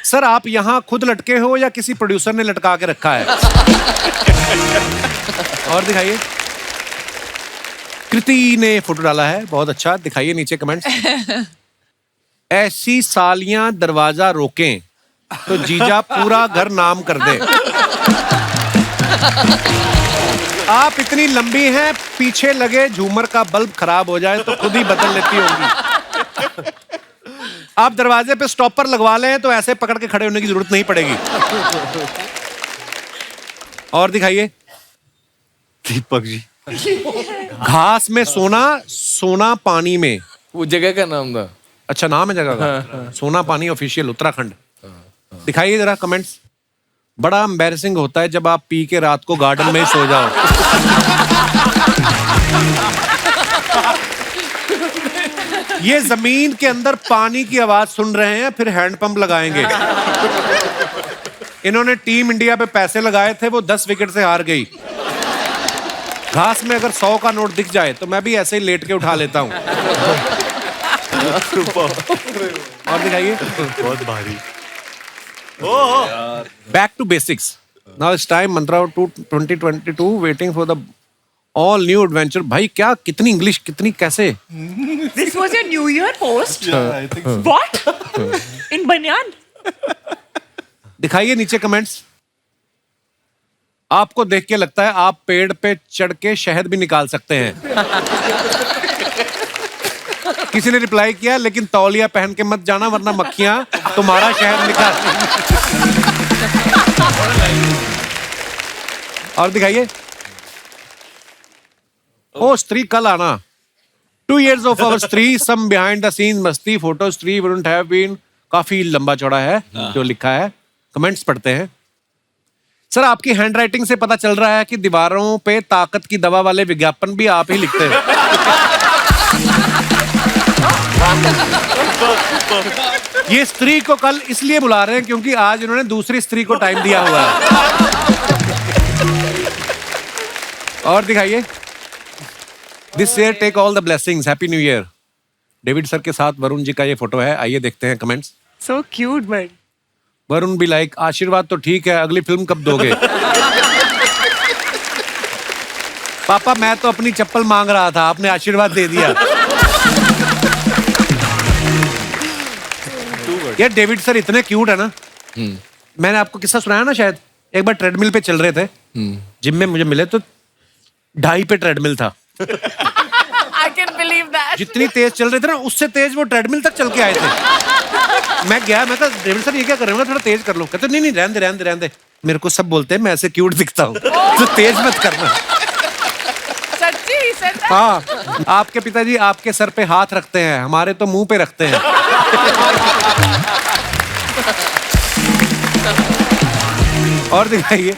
सर आप यहाँ खुद लटके हो या किसी प्रोड्यूसर ने लटका के रखा है? और दिखाइए। कृति ने फोटो डाला है, बहुत अच्छा। दिखाइए नीचे कमेंट्स। ऐसी सालियां दरवाजा रोकें तो जीजा पूरा घर नाम कर दे। आप इतनी लंबी हैं, पीछे लगे झूमर का बल्ब खराब हो जाए तो खुद ही बदल लेती होंगी। आप दरवाजे पे स्टॉपर लगवा लें तो ऐसे पकड़ के खड़े होने की जरूरत नहीं पड़ेगी। और दिखाइए। दीपक जी। घास में सोना, सोना पानी में। वो जगह का नाम था। अच्छा नाम है जगह का। सोना पानी ऑफिशियल उत्तराखंड। दिखाइए जरा कमेंट्स। बड़ा एम्बैरेसिंग होता है जब आप पी के रात को गार्डन में ही सो जाओ। ये जमीन के अंदर पानी की आवाज सुन रहे हैं, फिर हैंडपंप लगाएंगे। इन्होंने टीम इंडिया पे पैसे लगाए थे, वो 10 विकेट से हार गई। घास में अगर 100 का नोट दिख जाए तो मैं भी ऐसे ही लेट के उठा लेता हूं। और दिखाइए। बहुत भारी। Back to basics. Now it's time mantra 2022 waiting for the all new adventure. भाई क्या, कितनी इंग्लिश, कितनी कैसे। This was your New Year post? What? In banyan? दिखाइए नीचे कमेंट्स। आपको देख के लगता है आप पेड़ पे चढ़ के शहद भी निकाल सकते हैं। किसी ने रिप्लाई किया, लेकिन तौलिया पहन के मत जाना वरना मक्खियां तुम्हारा शहद निकाल। और दिखाइए। ओ स्त्री कल आना। 2 years of our स्त्री, some behind the scenes मस्ती फोटो स्त्री wouldn't have been। काफी लंबा चौड़ा है जो लिखा है। कमेंट्स पढ़ते हैं। सर आपकी हैंडराइटिंग से पता चल रहा है कि दीवारों पे ताकत की दवा वाले विज्ञापन भी आप ही लिखते हैं। ये स्त्री को कल इसलिए बुला रहे हैं क्योंकि आज इन्होंने दूसरी स्त्री को टाइम दिया हुआ है। और दिखाइए। This year take all the blessings, happy new year. David sir के साथ वरुण जी का ये फोटो है। आइए देखते हैं comments. So cute, but Varun भी लाइक, आशीर्वाद तो ठीक है, अगली फिल्म कब दोगे? पापा मैं तो अपनी चप्पल मांग रहा था, आपने आशीर्वाद दे दिया। यार डेविड सर इतने क्यूट है ना। मैंने आपको किस्सा सुनाया ना शायद। एक बार ट्रेडमिल पे चल रहे थे, जिम में मुझे मिले तो 2.5 पे ट्रेडमिल था। I can believe that. जितनी तेज चल रहे थे ना, उससे तेज वो ट्रेडमिल तक चल के आए थे। मैं गया, मैं कहा डेविड सर ये क्या कर रहे हो, थोड़ा तेज कर लो। कहते नहीं रहने दे। मेरे को सब बोलते हैं मैं ऐसे क्यूट दिखता हूँ, तो तेज मत करना। सच्ची सर। हाँ, आपके पिताजी आपके सर पे हाथ रखते हैं, हमारे तो मुंह पे रखते हैं। और दिखाइए।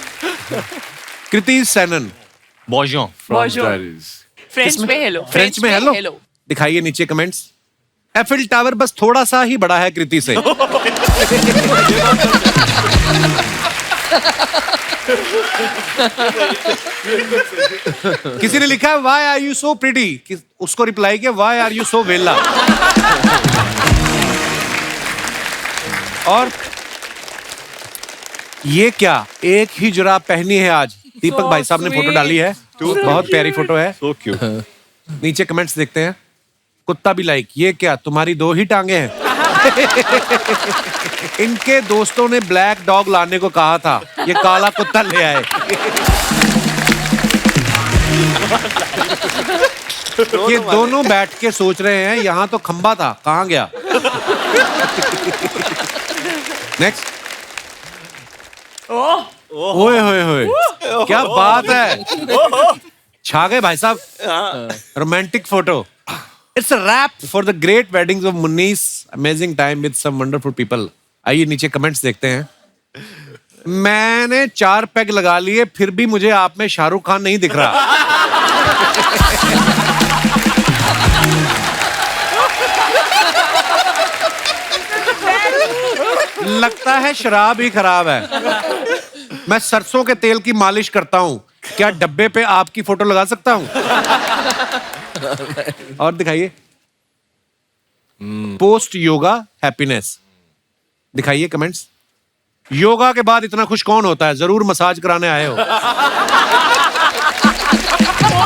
कृति सेनन। Bonjour. फ्रेंच में हेलो। फ्रेंच में हेलो। दिखाइए नीचे कमेंट्स। एफिल टावर बस थोड़ा सा ही बड़ा है कृति से। किसी ने लिखा है Why are you so pretty? उसको रिप्लाई किया Why are you so वेला? और ये क्या, एक ही जुराब पहनी है आज। दीपक भाई साहब ने फोटो डाली है, बहुत प्यारी फोटो है। So cute. नीचे कमेंट्स देखते हैं। कुत्ता भी लाइक, ये क्या तुम्हारी 2 ही टांगे हैं? इनके दोस्तों ने ब्लैक डॉग लाने को कहा था, ये काला कुत्ता ले आए। ये दोनों बैठ के सोच रहे हैं यहाँ तो खंबा था, कहाँ गया? नेक्स्ट। ओए होए होए, क्या बात है, छा गए भाई साहब। Romantic photo. It's a wrap for the great weddings of Munnis. Amazing time with some wonderful people. आइए नीचे कमेंट्स देखते हैं। मैंने 4 पैग लगा लिए, फिर भी मुझे आप में शाहरुख खान नहीं दिख रहा। लगता है शराब ही खराब है। मैं सरसों के तेल की मालिश करता हूँ, क्या डब्बे पे आपकी फोटो लगा सकता हूँ? और दिखाइए। पोस्ट योगा हैप्पीनेस, दिखाइए कमेंट्स। योगा के बाद इतना खुश कौन होता है? जरूर मसाज कराने आए हो। कौन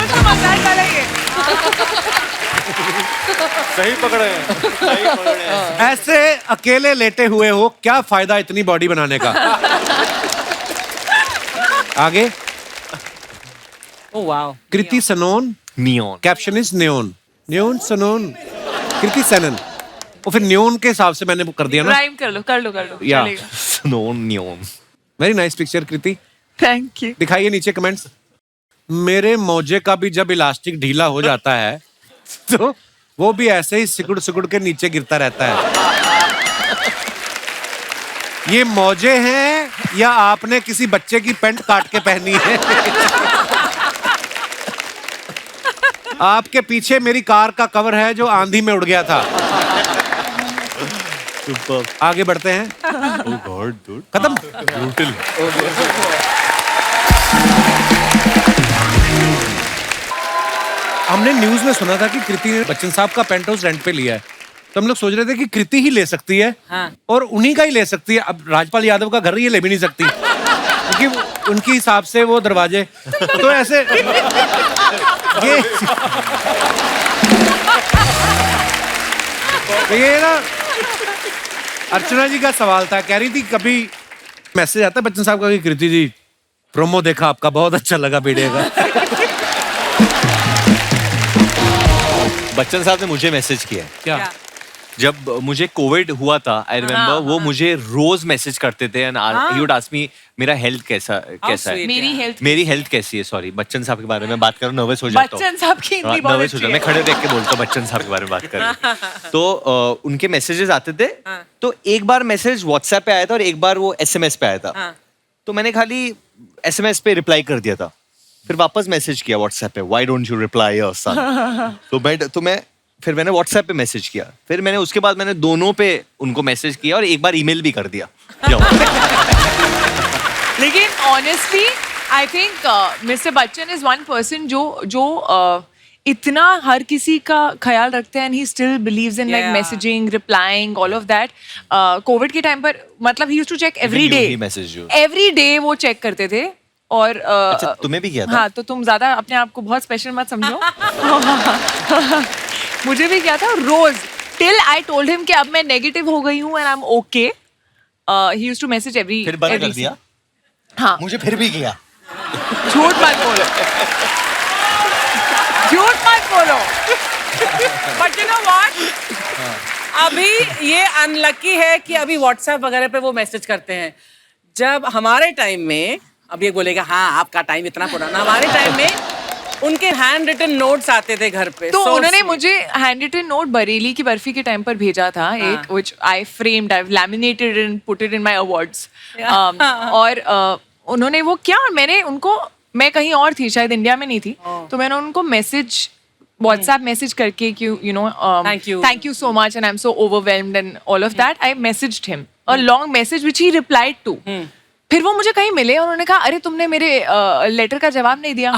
सा मसाज वाला ये? सही पकड़े हैं, सही पकड़े हैं। ऐसे अकेले लेटे हुए हो, क्या फायदा इतनी बॉडी बनाने का? आगे। Oh wow. Kriti Sanon, neon. Caption is neon. Neon Sanon, Kriti Sanon. और फिर न्योन के हिसाब से मैंने वो कर दिया ना। राइम कर लो या। चलेगा। Sanon neon. Very nice picture Kriti. Thank you. दिखाइए नीचे कमेंट्स। मेरे मौजे का भी जब इलास्टिक ढीला हो जाता है तो वो भी ऐसे ही सिकुड़ सिकुड़ के नीचे गिरता रहता है। ये मौजे हैं या आपने किसी बच्चे की पैंट काट के पहनी है? आपके पीछे मेरी कार का कवर है जो आंधी में उड़ गया था। आगे बढ़ते हैं। Oh God, dude. खत्म। Brutal. हमने न्यूज में सुना था कि कृति ने बच्चन साहब का पेंट हाउस रेंट पे लिया है, तो हम लोग सोच रहे थे कि कृति ही ले सकती है। हाँ। और उन्हीं का ही ले सकती है। अब राजपाल यादव का घर ये ले भी नहीं सकती क्योंकि उनके हिसाब से वो दरवाजे तो ऐसे ये ना अर्चना जी का सवाल था, कह रही थी कभी मैसेज आता है बच्चन साहब का कि कृति जी प्रोमो देखा आपका, बहुत अच्छा लगा वीडियो का। बच्चन साहब ने मुझे मैसेज किया है। क्या? जब मुझे कोविड हुआ था, आई रिमेम्बर, वो मुझे रोज मैसेज करते थे and he would ask me मेरा हेल्थ कैसा है, sweet. मेरी हेल्थ कैसी है। सॉरी, बच्चन साहब के बारे में बात करूं नर्वस हो जाता हूं। बच्चन साहब की हिंदी बहुत नर्वस हो अच्छी जाता, है। मैं खड़े देख के बोलता हूं बच्चन साहब के बारे में बात करें। तो उनके मैसेजेस आते थे। तो एक बार मैसेज व्हाट्सएप पे आया था और एक बार वो एसएमएस पे आया था। तो मैंने खाली एसएमएस पे रिप्लाई कर दिया था, फिर वापस मैसेज किया व्हाट्सएप पे, why don't you reply your son. फिर मैंने व्हाट्सएप पे मैसेज किया, फिर मैंने उसके बाद मैंने दोनों पे उनको मैसेज किया और एक बार ईमेल भी कर दिया। लेकिन honestly I think mister Bachchan is one person जो इतना हर किसी का ख्याल रखते हैं and he still believes in like messaging, replying, all of that. Covid के टाइम पर मतलब he used to check every day वो चेक करते थे। और अच्छा, तुम्हें भी किया था? हाँ, तो तुम ज्यादा अपने आप को बहुत स्पेशल मत समझो। मुझे भी किया था रोज, टिल आई टोल्ड हिम कि अब मैं नेगेटिव हो गई हूँ and I am okay. He used to message every. फिर बंद कर दिया? हाँ, मुझे फिर भी किया। झूठ मत बोलो, झूठ मत बोलो। बट यू नो व्हाट, अभी ये अनलकी है कि अभी व्हाट्सएप वगैरह पे वो मैसेज करते हैं। जब हमारे टाइम में, अब ये बोलेगा हाँ आपका टाइम इतना पुराना, हमारे टाइम में उनके हैंड रिटन नोट्स आते थे घर पे। तो So उन्होंने sweet. मुझे हैंड रिटन नोट बरेली की बर्फी के टाइम पर भेजा था एक, which I framed, I laminated and put it in my awards. और उन्होंने वो किया और मैंने उनको, मैं कहीं और थी, शायद इंडिया में नहीं थी, तो मैंने उनको मैसेज व्हाट्सएप मैसेज करके कि you know thank you so much and I am so overwhelmed and all of that, I messaged him a long message which he replied to. फिर वो मुझे कहीं मिले और उन्होंने कहा अरे तुमने मेरे लेटर का जवाब नहीं दिया।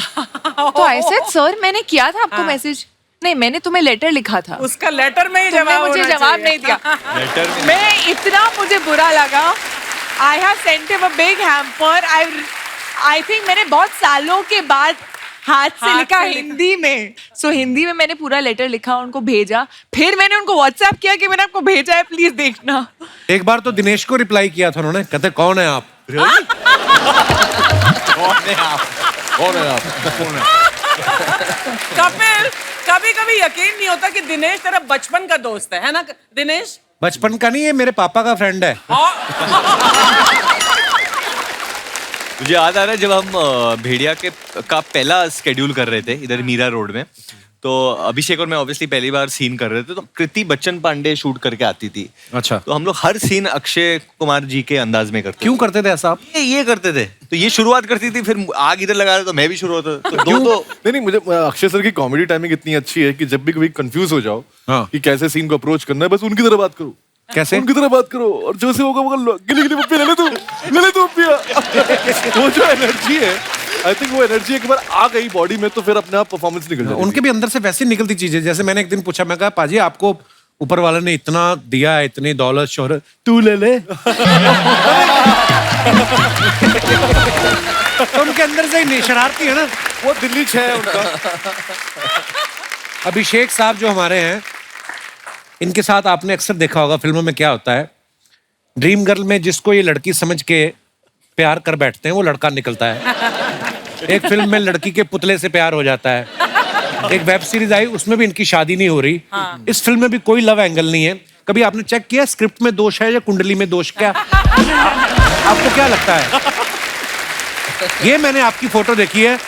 तो आई सेड सर मैंने किया था आपको मैसेज। नहीं, मैंने तुम्हें लेटर लिखा था, उसका लेटर में ही तुमने जवाब मुझे होना जवाब चाहिए। नहीं दिया। मैं इतना, मुझे बुरा लगा। I have sent him a big hamper. I think मैंने बहुत सालों के बाद हाथ से लिखा हिंदी में। सो हिंदी में मैंने पूरा लेटर लिखा, उनको भेजा, फिर मैंने उनको व्हाट्सएप किया कि मैंने आपको भेजा है, प्लीज देखना। एक बार तो दिनेश को रिप्लाई किया था उन्होंने, कहते कौन है आप? कपिल, कभी कभी यकीन नहीं होता कि दिनेश तेरा बचपन का दोस्त है ना दिनेश? बचपन का नहीं, ये मेरे पापा का फ्रेंड है। मुझे याद आ रहा है जब हम भेड़िया का पहला स्केड्यूल कर रहे थे इधर मीरा रोड में, तो अभिषेक और मैं ऑब्वियसली पहली बार सीन कर रहे थे, तो कृति बच्चन पांडे शूट करके आती थी। अच्छा। तो हम लोग हर सीन अक्षय कुमार जी के अंदाज में करते क्यों करते थे ऐसा आप? ये करते थे, तो ये शुरुआत करती थी, फिर आग इधर लगा रहे तो मैं भी शुरू होता, तो दो नहीं, मुझे अक्षय सर की कॉमेडी टाइमिंग इतनी अच्छी है कि जब भी कभी कंफ्यूज हो जाओ हाँ। कि कैसे सीन को अप्रोच करना है, बस उनकी तरह बात करो, कैसे? उनकी तरह बात करो और जो से होगा वो गिली गिली पप्पी ले ले तू पप्पिया। वो जो एनर्जी है, आई थिंक वो एनर्जी एक बार आ गई बॉडी में तो फिर अपने आप परफॉर्मेंस निकल जाती है। उनके भी अंदर से वैसी निकलती चीजें। जैसे मैंने एक दिन पूछा, मैं कहा पाजी आपको ऊपर वाले ने इतना दिया है, इतनी दौलत शोहरत, तू ले ले। तो उनके अंदर से ही शरारती है ना, वो दिल्ली 6 है उनका। अभिषेक साहब जो हमारे हैं, इनके साथ आपने अक्सर देखा होगा फिल्मों में क्या होता है, ड्रीम गर्ल में जिसको ये लड़की समझ के प्यार कर बैठते हैं वो लड़का निकलता है। एक फिल्म में लड़की के पुतले से प्यार हो जाता है। एक वेब सीरीज आई उसमें भी इनकी शादी नहीं हो रही। इस फिल्म में भी कोई लव एंगल नहीं है। कभी आपने चेक किया स्क्रिप्ट में दोष है या कुंडली में दोष? क्या आपको क्या लगता है? ये मैंने आपकी फोटो देखी है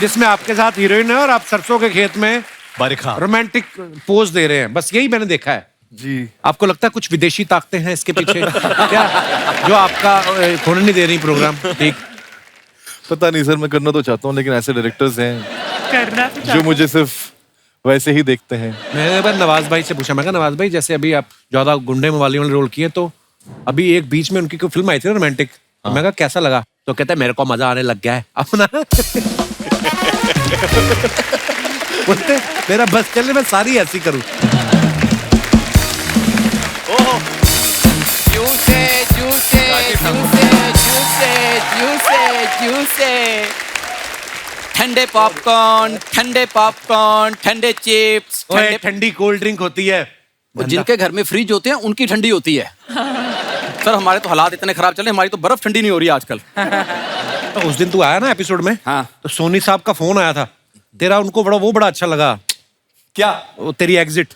जिसमें आपके साथ हीरोइन है और आप सरसों के खेत में बारिखा रोमांटिक पोज दे रहे हैं, बस यही मैंने देखा है जी। आपको लगता है कुछ विदेशी ताकतें हैं इसके पीछे क्या, जो आपका होने नहीं दे रही प्रोग्राम? ठीक, पता नहीं सर, मैं करना तो चाहता हूँ लेकिन ऐसे डायरेक्टर्स हैं करना तो जो मुझे सिर्फ वैसे ही देखते हैं। मैंने एक बार नवाज भाई से पूछा, मैं कहा नवाज भाई जैसे अभी आप ज्यादा गुंडे मवाली वाले रोल किए, तो अभी एक बीच में उनकी कोई फिल्म आई थी ना रोमांटिक, तो मैं कहा कैसा लगा? तो कहते हैं मेरे को मजा आने लग गया है अपना। बोलते मेरा बस चले, मैं सारी ऐसी करूं। ठंडे पॉपकॉर्न, ठंडे चिप्स, ओए ठंडी कोल्ड ड्रिंक होती है। जिनके घर में फ्रिज होते हैं उनकी ठंडी होती है। सर हमारे तो हालात इतने खराब चले, हमारी तो बर्फ ठंडी नहीं हो रही आजकल। तो उस दिन तू आया ना एपिसोड में, हाँ। तो सोनी साहब का फोन आया था तेरा, उनको बड़ा अच्छा लगा। क्या? वो तेरी एग्जिट।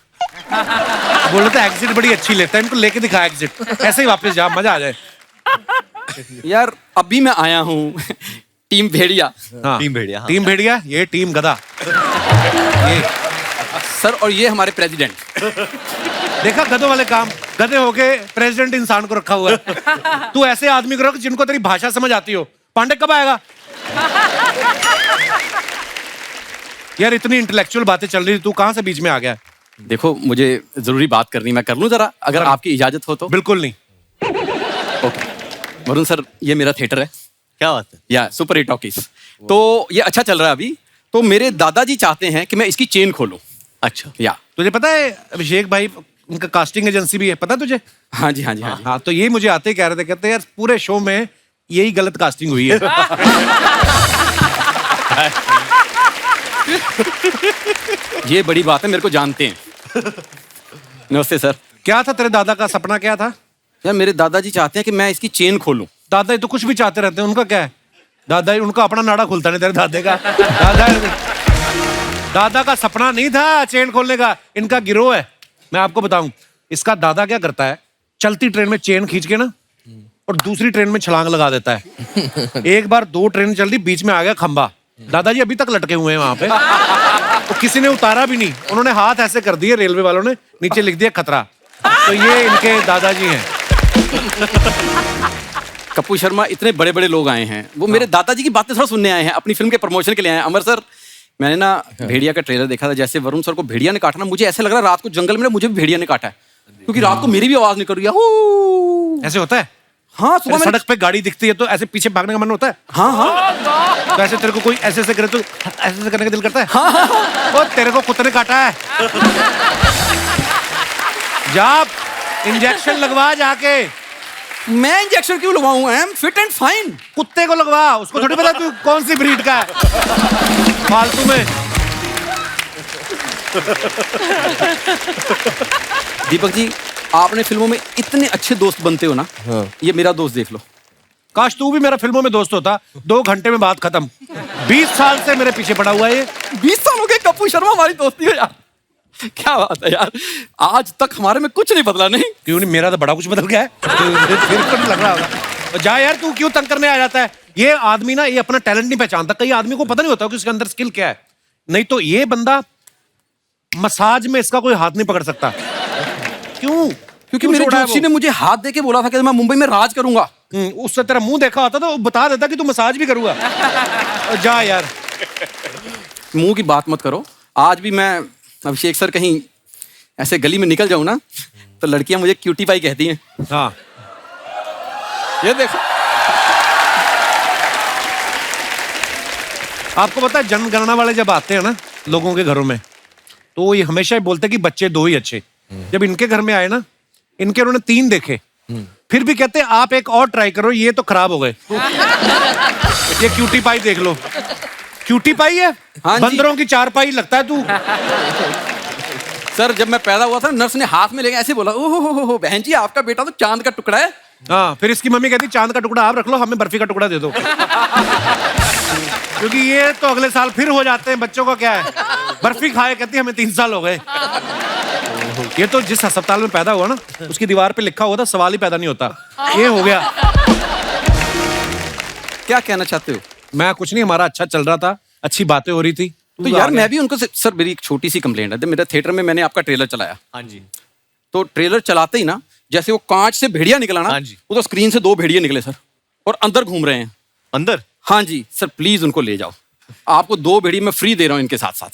बोल रहे थे एग्जिट बड़ी अच्छी लेता है, इनको लेके दिखा एग्जिट, ऐसे ही वापस जा, मजा आ जाए। यार अभी मैं आया हूँ टीम भेड़िया। हाँ, टीम भेड़िया, हाँ। टीम भेड़िया, ये टीम गधा। ये सर और ये हमारे प्रेसिडेंट। देखा गधों वाले काम, गधे होके प्रेसिडेंट इंसान को रखा हुआ है। तू ऐसे आदमी को रख जिनको तेरी भाषा समझ आती हो। पांडे कब आएगा? यार इतनी इंटेलेक्चुअल बातें चल रही, तू कहां से बीच में आ गया? देखो मुझे जरूरी बात करनी, मैं कर लूं जरा, अगर आपकी इजाजत हो तो? बिल्कुल नहीं। ओके वरुण सर, ये मेरा थिएटर है। क्या बात है? या सुपर हिट टॉकीज, तो ये अच्छा चल रहा है अभी। तो मेरे दादाजी चाहते हैं कि मैं इसकी चेन खोलूं। अच्छा, या तुझे पता है अभिषेक भाई उनका कास्टिंग एजेंसी भी है, पता तुझे? हाँ जी हाँ जी हाँ जी। हाँ, तो ये मुझे आते ही कह रहे थे, कहते यार पूरे शो में यही गलत कास्टिंग हुई है। ये बड़ी बात है, मेरे को जानते हैं। नमस्ते सर। क्या था तेरे दादा का सपना, क्या था? यार मेरे दादाजी चाहते हैं कि मैं इसकी चेन खोलूं। दादा तो कुछ भी चाहते रहते हैं, उनका क्या है? दादा उनका अपना नाड़ा खुलता नहीं, तेरे दादे का। दादा का सपना नहीं था चेन खोलने का, इनका गिरोह है। मैं आपको बताऊं, इसका दादा क्या करता है, चलती ट्रेन में चेन खींच के ना और दूसरी ट्रेन में छलांग लगा देता है। एक बार 2 ट्रेन चल रही, बीच में आ गया खंबा, दादाजी अभी तक लटके हुए हैं वहां पे। तो किसी ने उतारा भी नहीं, उन्होंने हाथ ऐसे कर दिए रेलवे वालों ने, नीचे लिख दिया खतरा। तो ये इनके दादाजी हैं। कपूर शर्मा, इतने बड़े बड़े लोग आए हैं, वो मेरे दादाजी की बातें थोड़ा सुनने आए हैं, अपनी फिल्म के प्रमोशन के लिए आए हैं। अमर सर, मैंने ना भेड़िया का ट्रेलर देखा था, जैसे वरुण सर को भेड़िया ने काटा ना, मुझे ऐसे लग रहा रात को जंगल में मुझे भी भेड़िया ने काटा है, क्योंकि रात को मेरी भी आवाज निकल रही है। ऐसे होता है? हाँ, सुबह सड़क पे गाड़ी दिखती है तो ऐसे पीछे भागने का मन होता है? हाँ हाँ। तो ऐसे तेरे को कोई ऐसे ऐसे करे तो ऐसे ऐसे करने का दिल करता है? हाँ। ओ तेरे को कुत्ते ने काटा है, जा इंजेक्शन लगवा जाके। मैं इंजेक्शन क्यों लगवाऊं? I am fit and fine. कुत्ते को लगवा, उसको थोड़ी पता तू कौन सी ब्रीड का है। फालतू में। दीपक जी, आपने फिल्मों में इतने अच्छे दोस्त बनते हो ना। हाँ। ये मेरा दोस्त देख लो। काश तू भी मेरा फिल्मों में दोस्त होता, 2 घंटे में बात खत्म। 20 साल से मेरे पीछे पड़ा हुआ है ये। 20 साल हो गए कपूर शर्मा हमारी दोस्ती हो यार। क्या बात है यार, आज तक हमारे में कुछ नहीं बदला। नहीं क्यों नहीं, मेरा तो बड़ा कुछ बदल गया है। फिर तो लग रहा होगा। जा यार, तू क्यों तंग करने आ जाता है? ये आदमी ना, ये अपना टैलेंट नहीं पहचानता। कई आदमी को पता नहीं होता कि उसके अंदर स्किल क्या है। नहीं तो ये बंदा मसाज में इसका कोई हाथ नहीं पकड़ सकता। क्यों? क्योंकि मेरे जोशी ने मुझे हाथ देके बोला था कि मैं मुंबई में राज करूंगा। उससे तेरा मुंह देखा होता तो बता देता कि तू मसाज भी करूंगा। जा यार, मुंह की बात मत करो। आज भी मैं, अभिषेक सर कहीं ऐसे गली में निकल जाऊं ना तो लड़कियां मुझे क्यूटी पाई कहती हैं। हाँ ये देखो, आपको पता है जनगणना वाले जब आते हैं ना लोगों के घरों में, तो ये हमेशा ही बोलते हैं कि बच्चे 2 ही अच्छे। जब इनके घर में आए ना, इनके उन्होंने 3 देखे, फिर भी कहते हैं आप एक और ट्राई करो, ये तो खराब हो गए। ये क्यूटी पाई देख लो, क्यूटी पाई है, हाँ जी। बंदरों की 4 पाई लगता है तू। सर जब मैं पैदा हुआ था नर्स ने हाथ में लेके ऐसे बोला, ओहो बहन जी आपका बेटा तो चांद का टुकड़ा है। हाँ, फिर इसकी मम्मी कहती चांद का टुकड़ा आप रख लो, हमें बर्फी का टुकड़ा दे दो। क्योंकि ये तो अगले साल फिर हो जाते हैं, बच्चों का क्या है, बर्फी खाए, कहती हमें 3 साल हो गए। ये तो जिस अस्पताल में पैदा हुआ ना, उसकी दीवार पे लिखा हुआ था सवाल ही पैदा नहीं होता। ये हो गया। क्या कहना चाहते हो? मैं कुछ नहीं, हमारा अच्छा चल रहा था, अच्छी बातें हो रही थी। तो यार मैं भी उनको सर मेरी एक छोटी सी कंप्लेंट है। मेरे थिएटर में मैंने आपका ट्रेलर चलाया। हाँ जी। तो ट्रेलर चलाते ही ना, जैसे वो कांच से भेड़िया निकला ना, हाँ जी। वो तो स्क्रीन से 2 भेड़िए निकले सर, और अंदर घूम रहे हैं। अंदर? हाँ जी सर, प्लीज उनको ले जाओ। आपको 2 भेड़िए मैं फ्री दे रहा हूँ इनके साथ साथ।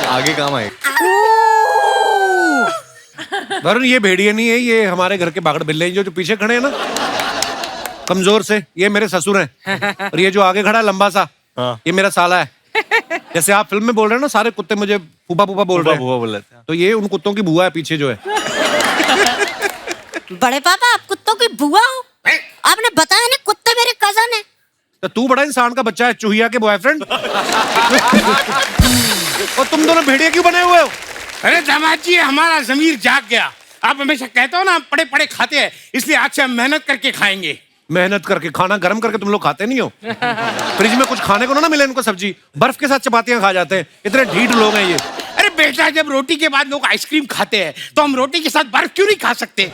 आगे काम आए। वरुण ये भेड़िए नहीं है, ये हमारे घर के बागड़ बिल्ले हैं जो पीछे खड़े हैं ना, कमजोर से, ये मेरे ससुर हैं। और ये जो आगे खड़ा है लंबा सा, ये मेरा साला है। जैसे आप फिल्म में बोल रहे हैं ना, सारे कुत्ते मुझे फूफा फूफा बोल रहे हैं, बुआ बोल रहे थे। तो ये उन कुत्तों की बुआ है पीछे जो है। बड़े पापा आप कुत्तों की बुआ हो? आपने बताया ना कुत्ते मेरे कजन है। तो तू बड़ा इंसान का बच्चा है, चूहिया के बॉयफ्रेंड। और तुम दोनों भेड़िया क्यों बने हुए हो? अरे दामाद जी हमारा जमीर जाग गया। आप हमेशा कहते हो ना हम पड़े पड़े खाते हैं, इसलिए आज से हम मेहनत करके खाएंगे। मेहनत करके? खाना गर्म करके तुम लोग खाते नहीं हो? फ्रिज में कुछ खाने को ना मिले इनको, सब्जी बर्फ के साथ चपातियां खा जाते हैं, इतने ढीठ लोग हैं ये। अरे बेटा जब रोटी के बाद लोग आइसक्रीम खाते हैं तो हम रोटी के साथ बर्फ क्यों नहीं खा सकते?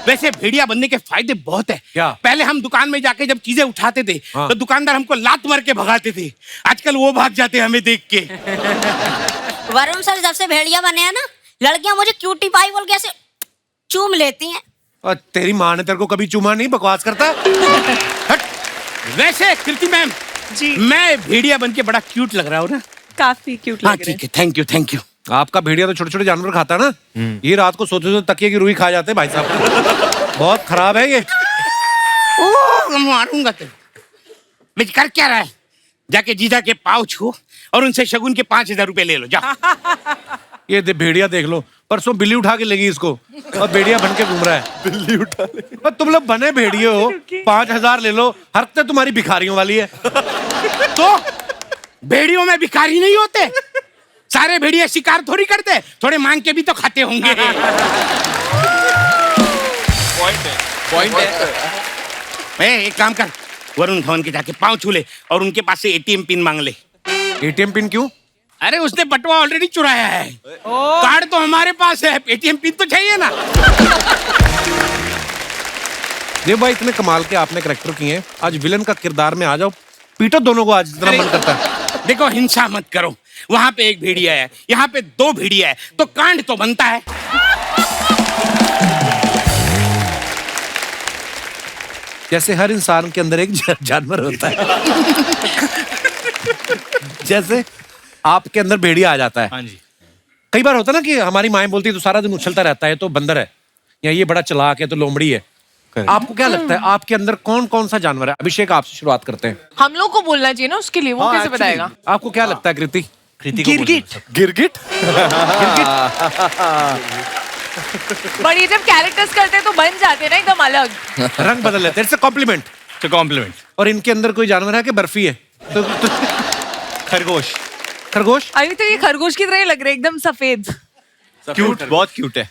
वैसे भेड़िया बनने के फायदे बहुत है। क्या? पहले हम दुकान में जाके जब चीजें उठाते थे हाँ। तो दुकानदार हमको लात मार के भगाते थे, आजकल वो भाग जाते हैं हमें देख के। वरुण सर जब से भेड़िया बने हैं ना, लड़कियां मुझे क्यूटी पाई बोल के ऐसे चूम लेती हैं। और तेरी माँ ने तेरे को कभी चूमा नहीं? बकवास करता है। हट। वैसे कृति मैम जी मैं भेड़िया बन के बड़ा क्यूट लग रहा हूँ ना? काफी क्यूट हाँ लग रहे ठीक है, थैंक यू थैंक यू। आपका भेड़िया तो छोटे छोटे जानवर खाता है ना, ये रात को सोते सोते तकिए की रुई खा जाते हैं भाई साहब। बहुत खराब है ये। ओह मारूंगा तुम। मैं कर क्या रहा है? जाके जीजा के पाँव छू और उनसे शगुन के 5000 रुपए ले लो जाओ। ये भेड़िया देख लो, परसों बिल्ली उठा के लेगी इसको और भेड़िया बन के घूम रहा है। बिल्ली उठा ले। पर तुम लोग बने भेड़िए हो, 5000 ले लो, हरकत तुम्हारी भिखारियों वाली है। तो भेड़ियों में भिखारी नहीं होते? सारे भेड़िए शिकार थोड़ी करते, थोड़े मांग के भी तो खाते होंगे। पॉइंट है। एक काम कर, वरुण धवन के जाके पाँव छू ले और उनके पास से एटीएम पिन मांग ले। एटीएम पिन क्यों? अरे उसने बटवा ऑलरेडी चुराया है, कार्ड तो हमारे पास है, एटीएम पिन तो चाहिए ना। देव भाई इतने कमाल के आपने कैरेक्टर किए हैं, आज विलन का किरदार में आ जाओ, पीटो दोनों को आज जितना मन करता है। देखो हिंसा मत करो, वहां पे एक भेड़िया है, यहाँ पे 2 भेड़िया है, तो कांड तो बनता है। जैसे हर इंसान के अंदर एक जानवर होता है, जैसे आपके अंदर भेड़िया आ जाता है। हाँ जी। कई बार होता है ना कि हमारी माएं बोलती है तो सारा दिन उछलता रहता है तो बंदर है, या ये बड़ा चालाक है तो लोमड़ी है। आपको क्या लगता है आपके अंदर कौन कौन सा जानवर है? अभिषेक आपसे शुरुआत करते हैं। हम लोग को बोलना चाहिए ना उसके लिए, वो कैसे बताएगा? आपको क्या लगता है कृति? गिरगिट। बट ये जब कैरेक्टर्स करते हैं तो बन जाते हैं ना एकदम अलग, रंग बदल लेते हैं, कॉम्प्लीमेंट। तो कॉम्प्लीमेंट। और इनके अंदर कोई जानवर है कि बर्फी है? तो खरगोश। खरगोश? अभी तो ये खरगोश की तरह ही लग रहे हैं, एकदम सफेद। क्यूट, बहुत क्यूट है।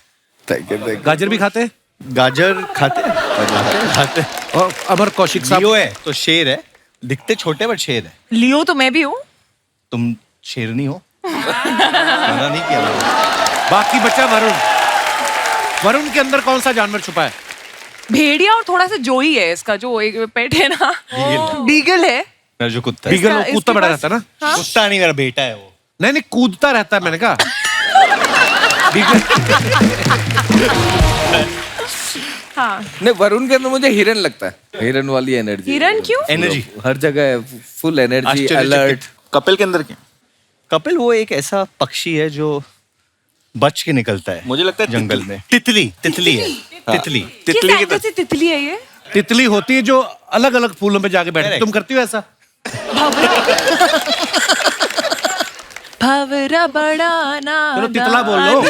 गाजर भी खाते हैं? गाजर खाते खाते। और अमर कौशिक साहब? लियो है तो शेर है, दिखते छोटे बट शेर है। लियो तो मैं भी हूँ। तुम शेरनी हो। मना नहीं किया मैंने। बाकी बचा वरुण। वरुण के अंदर कौन सा जानवर छुपा है? भेड़िया और थोड़ा सा जोई है इसका, जो एक पेट है ना, बीगल है। मेरा जो कुत्ता है। बीगल वो कूदता बड़ा रहता है ना? हाँ? कुत्ता नहीं, मेरा बेटा है वो। नहीं कूदता रहता है, मैंने कहा बीगल। हाँ। नहीं वरुण के अंदर मुझे हिरन लगता है, हिरन वाली एनर्जी। हिरन क्यों? एनर्जी हर जगह फुल एनर्जी, अलर्ट। कपिल के अंदर क्या? कपिल वो एक ऐसा पक्षी है जो बच के निकलता है मुझे लगता है जंगल में। तितली तितली है तितली किस एंगल से तितली है ये? तितली होती है जो अलग अलग फूलों पे जाके बैठती है। तुम करती हो ऐसा? भवरा बड़ा ना चलो तितला बोल लो।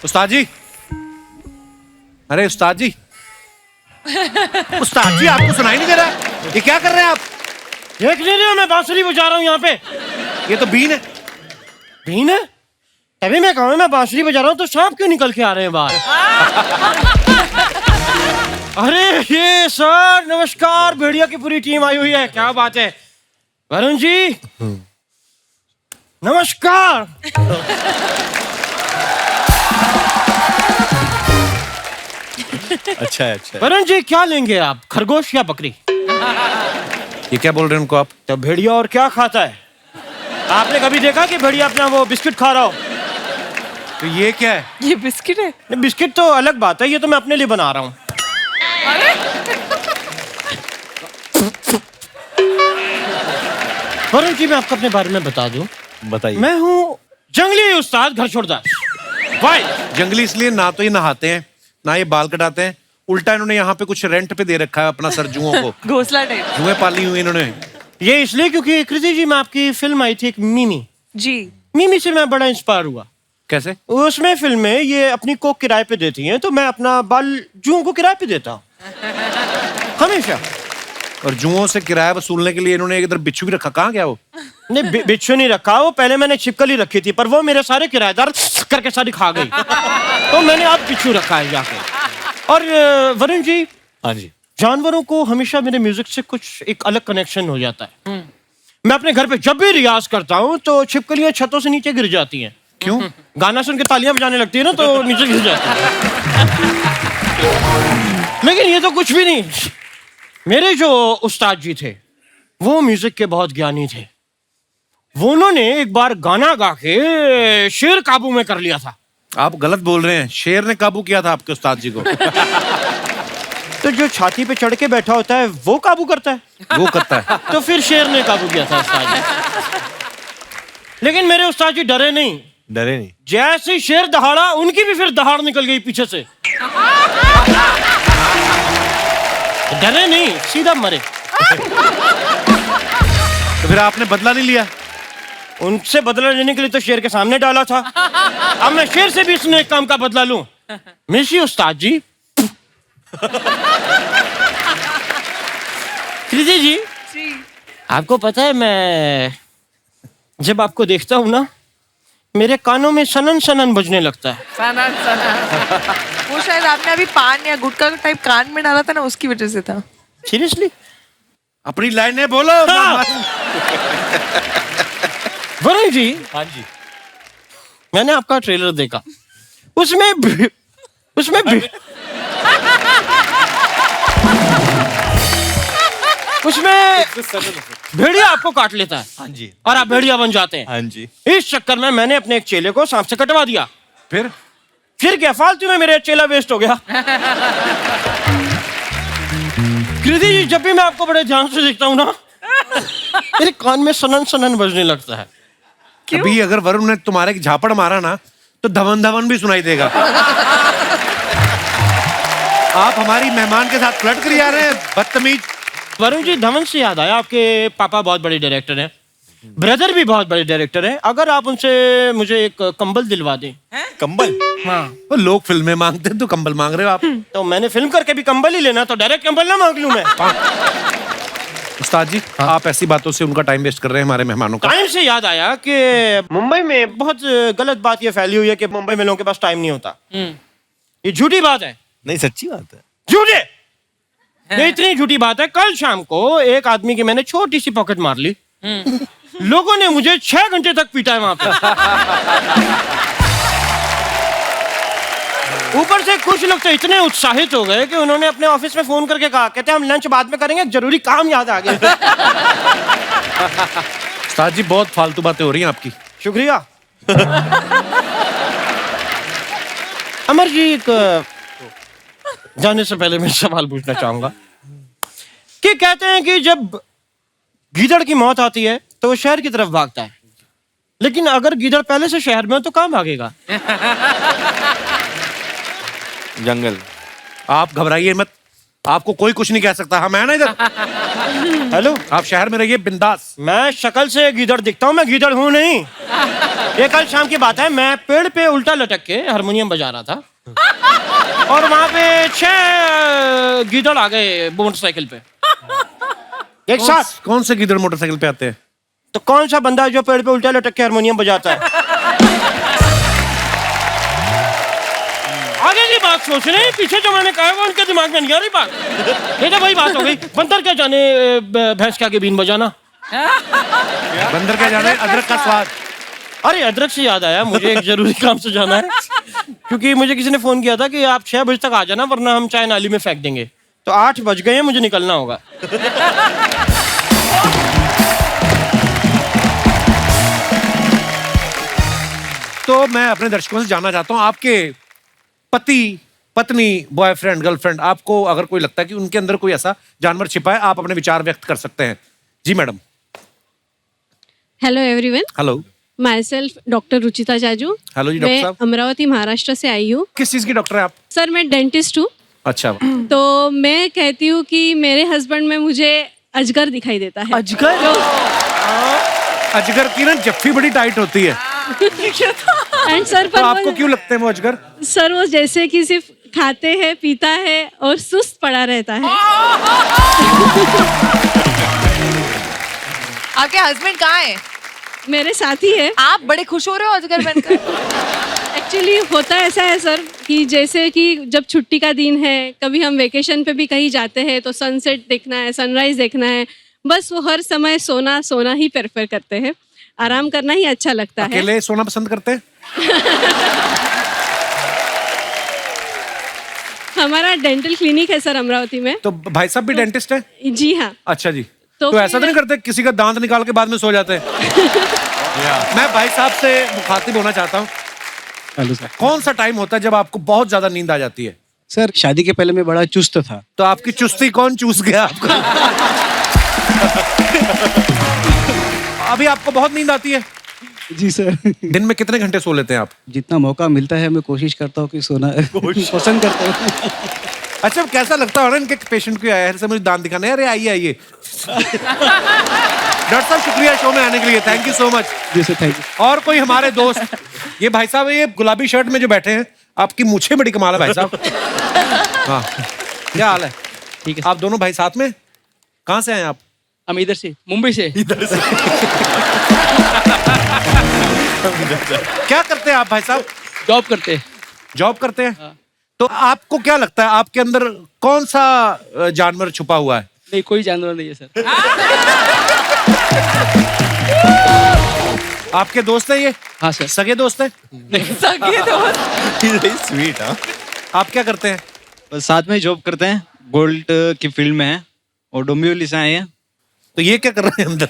उस्ताद जी, अरे उस्ताद जी, उस्ताद जी आपको सुनाई नहीं दे रहा? ये क्या कर रहे हैं आप? देख नहीं रहे हो मैं बांसुरी बजा रहा हूँ यहाँ पे? ये तो बीन है। बीन है? तभी मैं कहूँ मैं बांसुरी बजा रहा हूँ तो सांप क्यों निकल के आ रहे हैं बाहर? अरे ये सर नमस्कार, भेड़िया की पूरी टीम आई हुई है, क्या बात है। वरुण जी नमस्कार। अच्छा है, अच्छा है। वरुण जी क्या लेंगे आप, खरगोश या बकरी? ये क्या बोल रहे हैं उनको आप? तो भेड़िया और क्या खाता है? आपने कभी देखा कि भेड़िया अपना वो बिस्किट खा रहा हो? तो ये क्या है? ये बिस्किट है? नहीं, बिस्किट तो अलग बात है, ये तो मैं अपने लिए बना रहा हूँ। वरुण जी मैं आपको अपने बारे में बता दूं, बताइए। मैं हूँ जंगली उस्ताद घर छोड़दार। भाई जंगली इसलिए ना तो ये नहाते हैं ना ये बाल कटाते हैं, उल्टा इन्होंने यहाँ पे कुछ रेंट पे दे रखा है अपना सर जुओं को। घोंसला टाइप। जुएं पाली हुई इन्होंने। ये इसलिए क्योंकि कृति जी में आपकी फिल्म आई थी एक मिमी जी, मिमी से मैं बड़ा इंस्पायर हुआ। कैसे? उसमें फिल्म में ये अपनी कोक किराए पे देती हैं तो मैं अपना बाल जुओं को किराए पे देता हूँ हमेशा। और जुओं से किराया वसूलने के लिए इन्होंने इधर बिच्छू भी रखा। कहाँ गया वो? नहीं बिच्छू नहीं रखा, वो पहले मैंने छिपकली रखी थी पर वो मेरे सारे किराएदार करके सारी खा गई तो मैंने अब बिच्छू रखा है जाके। और वरुण जी, हाँ जी, जानवरों को हमेशा मेरे म्यूजिक से कुछ एक अलग कनेक्शन हो जाता है। मैं अपने घर पे जब भी रियाज करता हूँ तो छिपकलियां छतों से नीचे गिर जाती हैं। क्यों? गाना सुन के तालियां बजाने लगती है ना तो नीचे गिर जाती है। लेकिन ये तो कुछ भी नहीं, मेरे जो उस्ताद जी थे वो म्यूजिक के बहुत ज्ञानी थे। वो उन्होंने एक बार गाना गा के शेर काबू में कर लिया था। आप गलत बोल रहे हैं, शेर ने काबू किया था आपके उस्ताद जी को। तो जो छाती पे चढ़ के बैठा होता है वो काबू करता है, वो करता है। तो फिर शेर ने काबू किया था उस्ताद जी। लेकिन मेरे उस्ताद जी डरे नहीं। डरे नहीं? जैसे ही शेर दहाड़ा उनकी भी फिर दहाड़ निकल गई पीछे से। डरे नहीं, सीधा मरे। तो फिर आपने बदला नहीं लिया? उनसे बदला लेने के लिए तो शेर के सामने डाला था। अब मैं शेर से भी इसने एक काम का बदला लूं। मिर्ची उस्ताद जी। कृति जी, आपको पता है मैं जब आपको देखता हूं ना मेरे कानों में सनन सनन बजने लगता है। सनन सनन। वो शायद आपने अभी पान या गुटखा टाइप कान में डाला था ना, उसकी वजह से था। सीरियसली? अपनी लाइनें बोलो। वरुण जी, हाँ जी, मैंने आपका ट्रेलर देखा, उसमें भेड़िया आपको काट लेता है। हाँ जी, और आप भेड़िया बन जाते हैं। हाँ जी। इस चक्कर में मैंने अपने एक चेले को सांप से कटवा दिया। फिर क्या फालतू में मेरा चेला वेस्ट हो गया। कृति जी, जब भी मैं आपको बड़े ध्यान से देखता हूँ ना मेरे कान में सनन सनन बजने लगता है। अभी अगर वरुण ने तुम्हारे झापड़ मारा ना तो धवन धवन भी सुनाई देगा। आप हमारी मेहमान के साथ फ्लर्ट कर जा रहे हैं, बदतमीज। वरुण जी, धवन से याद आया, आपके पापा बहुत बड़े डायरेक्टर हैं, ब्रदर भी बहुत बड़े डायरेक्टर हैं। अगर आप उनसे मुझे एक कंबल दिलवा दें। कंबल? हाँ। तो लोग फिल्में मांगते हैं तो कंबल मांग रहे हो आप। तो मैंने फिल्म करके भी कंबल ही लेना, तो डायरेक्ट कंबल ना मांग लूं मैं? उस्ताद जी, आप ऐसी बातों से उनका टाइम वेस्ट कर रहे हैं हमारे मेहमानों का। टाइम से याद आया कि मुंबई में बहुत गलत बात ये फैली हुई है कि मुंबई में लोगों के पास टाइम नहीं होता। ये झूठी बात है। नहीं, सच्ची बात है। झूठे? ये इतनी झूठी बात है, कल शाम को एक आदमी की मैंने छोटी सी पॉकेट मार ली। लोगों ने मुझे 6 घंटे तक पीटा है वहां पे। ऊपर से कुछ लोग तो इतने उत्साहित हो गए कि उन्होंने अपने ऑफिस में फोन करके कहा, कहते हैं हम लंच बाद में करेंगे, जरूरी काम याद आ गया। उस्ताद जी बहुत फालतू बातें हो रही हैं आपकी। शुक्रिया। अमर जी, एक जाने से पहले मैं सवाल पूछना चाहूंगा कि कहते हैं कि जब गीदड़ की मौत आती है तो वो शहर की तरफ भागता है, लेकिन अगर गीदड़ पहले से शहर में हो तो कहाँ भागेगा? जंगल। आप घबराइए मत, आपको कोई कुछ नहीं कह सकता, हम है ना इधर। हेलो, आप शहर में रहिए बिंदास। मैं शक्ल से गीदड़ दिखता हूँ, मैं गीदड़ हूँ नहीं। ये कल शाम की बात है, मैं पेड़ पे उल्टा लटक के हारमोनियम बजा रहा था और वहां पे 6 गीदड़ आ गए मोटरसाइकिल पे एक साथ। कौन से गीदड़ मोटरसाइकिल पे आते हैं? तो कौन सा बंदा है जो पेड़ पे उल्टा लटक के हारमोनियम बजाता है? आगे की बात सोच रहे हैं, पीछे जो मैंने कहा वो उनके दिमाग में नहीं आ रही बात। ये तो वही बात हो गई, बंदर क्या जाने भैंस के आगे बीन बजाना। बंदर क्या जाने अदरक का स्वाद। अरे अदरक से याद आया, मुझे एक जरूरी काम से जाना है, क्योंकि मुझे किसी ने फोन किया था कि आप 6 बजे तक आ जाना वरना हम चाय नाली में फेंक देंगे। तो 8 बज गए हैं, मुझे निकलना होगा। तो मैं अपने दर्शकों से जानना चाहता हूँ, आपके पति, पत्नी, बॉयफ्रेंड, गर्लफ्रेंड, आपको अगर कोई लगता है कि उनके अंदर कोई ऐसा जानवर छिपा है, आप अपने विचार व्यक्त कर सकते हैं। जी madam. Hello everyone, hello, myself doctor Ruchita Jaju. Hello जी डॉक्टर मैं साहब। अमरावती महाराष्ट्र से आई हूँ। किस चीज की डॉक्टर है आप? सर मैं डेंटिस्ट हूँ। अच्छा। तो मैं कहती हूँ कि मेरे हस्बैंड में मुझे अजगर दिखाई देता है। अजगर? अजगर की ना जफ्फी बड़ी टाइट होती है। एंड सर तो आपको क्यों लगते हैं वो अजगर? सर वो जैसे कि सिर्फ खाते हैं, पीता है और सुस्त पड़ा रहता है। आपके हस्बैंड कहाँ है? मेरे साथ ही है। आप बड़े खुश हो रहे हो अजगर बनकर? एक्चुअली होता ऐसा है सर कि जैसे कि जब छुट्टी का दिन है, कभी हम वेकेशन पे भी कहीं जाते हैं तो सनसेट देखना है, सनराइज देखना है, बस वो हर समय सोना सोना ही प्रेफर करते हैं। आराम करना ही अच्छा लगता है। अकेले सोना पसंद करते हैं? हमारा डेंटल क्लिनिक है सर अमरावती में। तो भाई साहब भी डेंटिस्ट है? जी हाँ। अच्छा जी। तो तो ऐसा तो नहीं करते किसी का दांत निकाल के बाद में सो जाते हैं? मैं भाई साहब से मुखातिब होना चाहता हूँ। Hello sir. कौन सा टाइम होता है जब आपको बहुत ज्यादा नींद आ जाती है? सर शादी के पहले मैं बड़ा चुस्त था। तो आपकी चुस्ती कौन चूस गया आपको? अभी आपको बहुत नींद आती है? जी सर। दिन में कितने घंटे सो लेते हैं आप? जितना मौका मिलता है मैं कोशिश करता हूँ कि सोना पसंद करता हूँ। अच्छा, कैसा लगता है इनके पेशेंट को आया है मुझे दांत दिखाने? अरे आइए आइए। डॉक्टर साहब शुक्रिया शो में आने के लिए, थैंक यू सो मच। जी सर, थैंक यू। और कोई हमारे दोस्त, ये भाई साहब ये गुलाबी शर्ट में जो बैठे हैं, आपकी मूछें बड़ी कमाल है भाई साहब। हाँ, क्या हाल है? ठीक है। आप दोनों भाई साथ में? कहाँ से आए आप? हम इधर से, मुंबई से। इधर से। क्या करते हैं आप भाई साहब? जॉब करते हैं। जॉब करते हैं? हाँ। तो आपको क्या लगता है आपके अंदर कौन सा जानवर छुपा हुआ है? नहीं, कोई जानवर नहीं है सर। आपके दोस्त है ये? हाँ सर। सगे दोस्त है? सगे दोस्त? स्वीट। हाँ, आप क्या करते हैं? बस साथ में जॉब करते हैं, गोल्ड की फील्ड में है और डोंबिवली से आए हैं। तो ये क्या कर रहे हैं अंदर?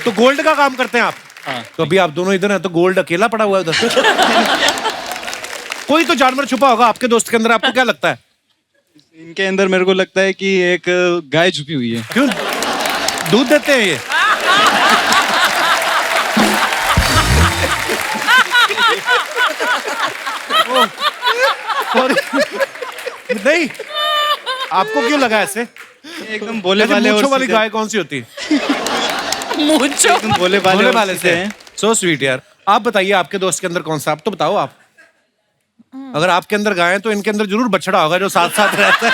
तो गोल्ड का काम करते हैं आप? हाँ। तो अभी आप दोनों इधर हैं तो गोल्ड अकेला पड़ा हुआ है उधर। कोई तो जानवर छुपा होगा आपके दोस्त के अंदर, आपको क्या लगता है? इनके अंदर मेरे को लगता है कि एक गाय छुपी हुई है। क्यों? दूध देते हैं ये? नहीं, आपको क्यों लगा ऐसे? एकदम भोले वाले मूंछों वाली गाय कौन सी होती है? मूंछों भोले वाले से हैं। सो स्वीट यार। आप बताइए आपके दोस्त के अंदर कौन सा? आप तो बताओ आप। अगर आपके अंदर गाय है तो इनके अंदर जरूर बछड़ा होगा जो साथ साथ रहता है।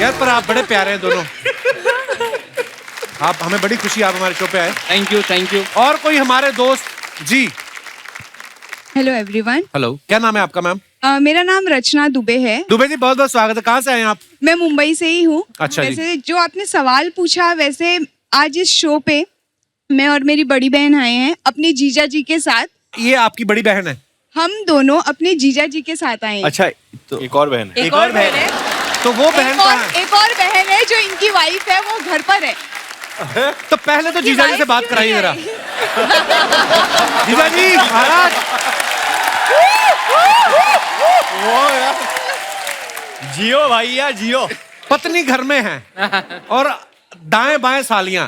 यार पर आप बड़े प्यारे हैं दोनों। आप, हमें बड़ी खुशी आप हमारे शो पे आए। Thank you, thank you. और कोई हमारे दोस्त? जी हेलो एवरीवन। हेलो, क्या नाम है आपका मैम? मेरा नाम रचना दुबे है। दुबे जी बहुत बहुत स्वागत है। कहाँ से आए हैं आप? मैं मुंबई से ही हूँ। अच्छा जी। वैसे जो आपने सवाल पूछा, वैसे आज इस शो पे मैं और मेरी बड़ी बहन आए हैं अपने जीजा जी के साथ। ये आपकी बड़ी बहन है? हम दोनों अपने जीजा जी के साथ आए हैं। अच्छा, तो एक और बहन है। एक और बहन है। तो वो बहन कहाँ है? एक और बहन है जो इनकी वाइफ है, वो घर पर है। तो पहले तो जीजा जी से बात कराइए जरा। जीजा जी महाराज। जियो भैया जियो। पत्नी घर में है और दाएं बाएं सालियां।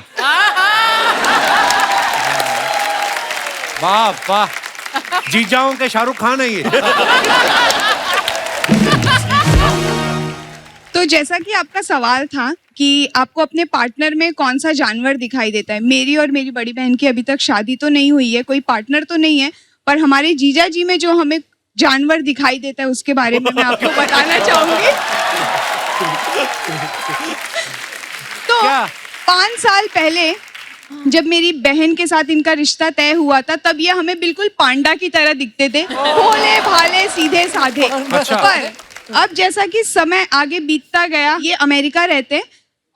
वाह वाह, जीजाओं के शाहरुख खान है ये। तो जैसा कि आपका सवाल था कि आपको अपने पार्टनर में कौन सा जानवर दिखाई देता है, मेरी और मेरी बड़ी बहन की अभी तक शादी तो नहीं हुई है, कोई पार्टनर तो नहीं है, पर हमारे जीजा जी में जो हमें जानवर दिखाई देता है उसके बारे में मैं आपको बताना चाहूंगी। तो 5 साल पहले जब मेरी बहन के साथ इनका रिश्ता तय हुआ था, तब ये हमें बिल्कुल पांडा की तरह दिखते थे, भोले भाले सीधे साधे। अच्छा। पर अब जैसा कि समय आगे बीतता गया, ये अमेरिका रहते हैं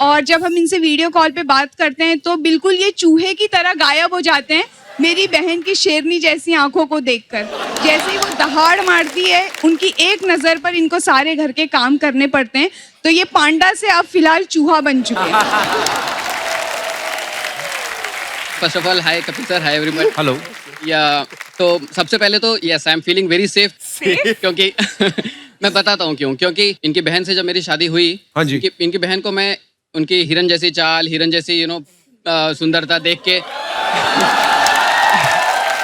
और जब हम इनसे वीडियो कॉल पे बात करते हैं तो बिल्कुल ये चूहे की तरह गायब हो जाते हैं मेरी बहन की शेरनी जैसी आंखों को देखकर। जैसे ही वो दहाड़ मारती है, उनकी एक नजर पर इनको सारे घर के काम करने पड़ते हैं। तो ये पांडा से अब फिलहाल चूहा बन चुके हैं। First of all hi Kapil sir, hi everyone. Hello. या तो सबसे पहले तो yes I am feeling very safe क्योंकि मैं बताता हूँ क्यों। क्योंकि इनकी बहन से जब मेरी शादी हुई, हाँ जी। इनकी बहन को मैं उनकी हिरन जैसी चाल, हिरन जैसी सुंदरता देख के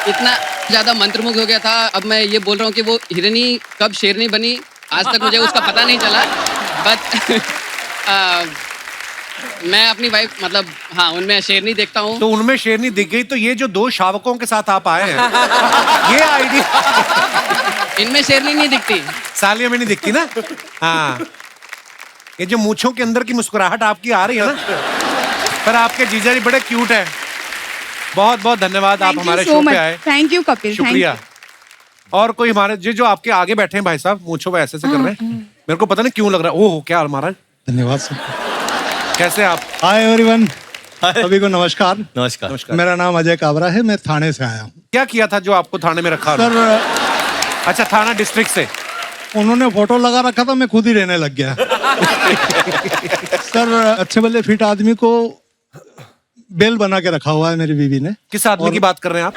इतना ज्यादा मंत्रमुग्ध हो गया था। अब मैं ये बोल रहा हूँ कि वो हिरनी कब शेरनी बनी, आज तक मुझे उसका पता नहीं चला। बट मैं अपनी वाइफ मतलब हाँ उनमें शेरनी देखता हूँ। तो उनमें शेरनी दिख गई, तो ये जो 2 शावकों के साथ आप आए हैं, ये आइडिया। इनमें शेरनी नहीं दिखती, सालियों में नहीं दिखती ना। हाँ, ये जो मूंछों के अंदर की मुस्कुराहट आपकी आ रही है ना, पर आपके जीजा जी बड़े क्यूट है। बहुत बहुत धन्यवाद, आप हमारे शो पे आए। थैंक यू कपिल, शुक्रिया। और कोई हमारे जो आपके आगे बैठे हैं भाई साहब, मूंछों पे ऐसे कर रहे हैं, मेरे को पता नहीं क्यों लग रहा है। ओह क्या महाराज, धन्यवाद सर। कैसे आप? हाय एवरीवन, सभी को नमस्कार। नमस्कार। मेरा नाम अजय काबरा है, मैं थाने से आया हूँ। क्या किया था जो आपको थाने में रखा? सर अच्छा, थाना डिस्ट्रिक्ट से उन्होंने फोटो लगा रखा था, मैं खुद ही रहने लग गया। सर अच्छे भले फिट आदमी को बेल बना के रखा हुआ है मेरी बीवी ने। किस आदमी की बात कर रहे हैं आप?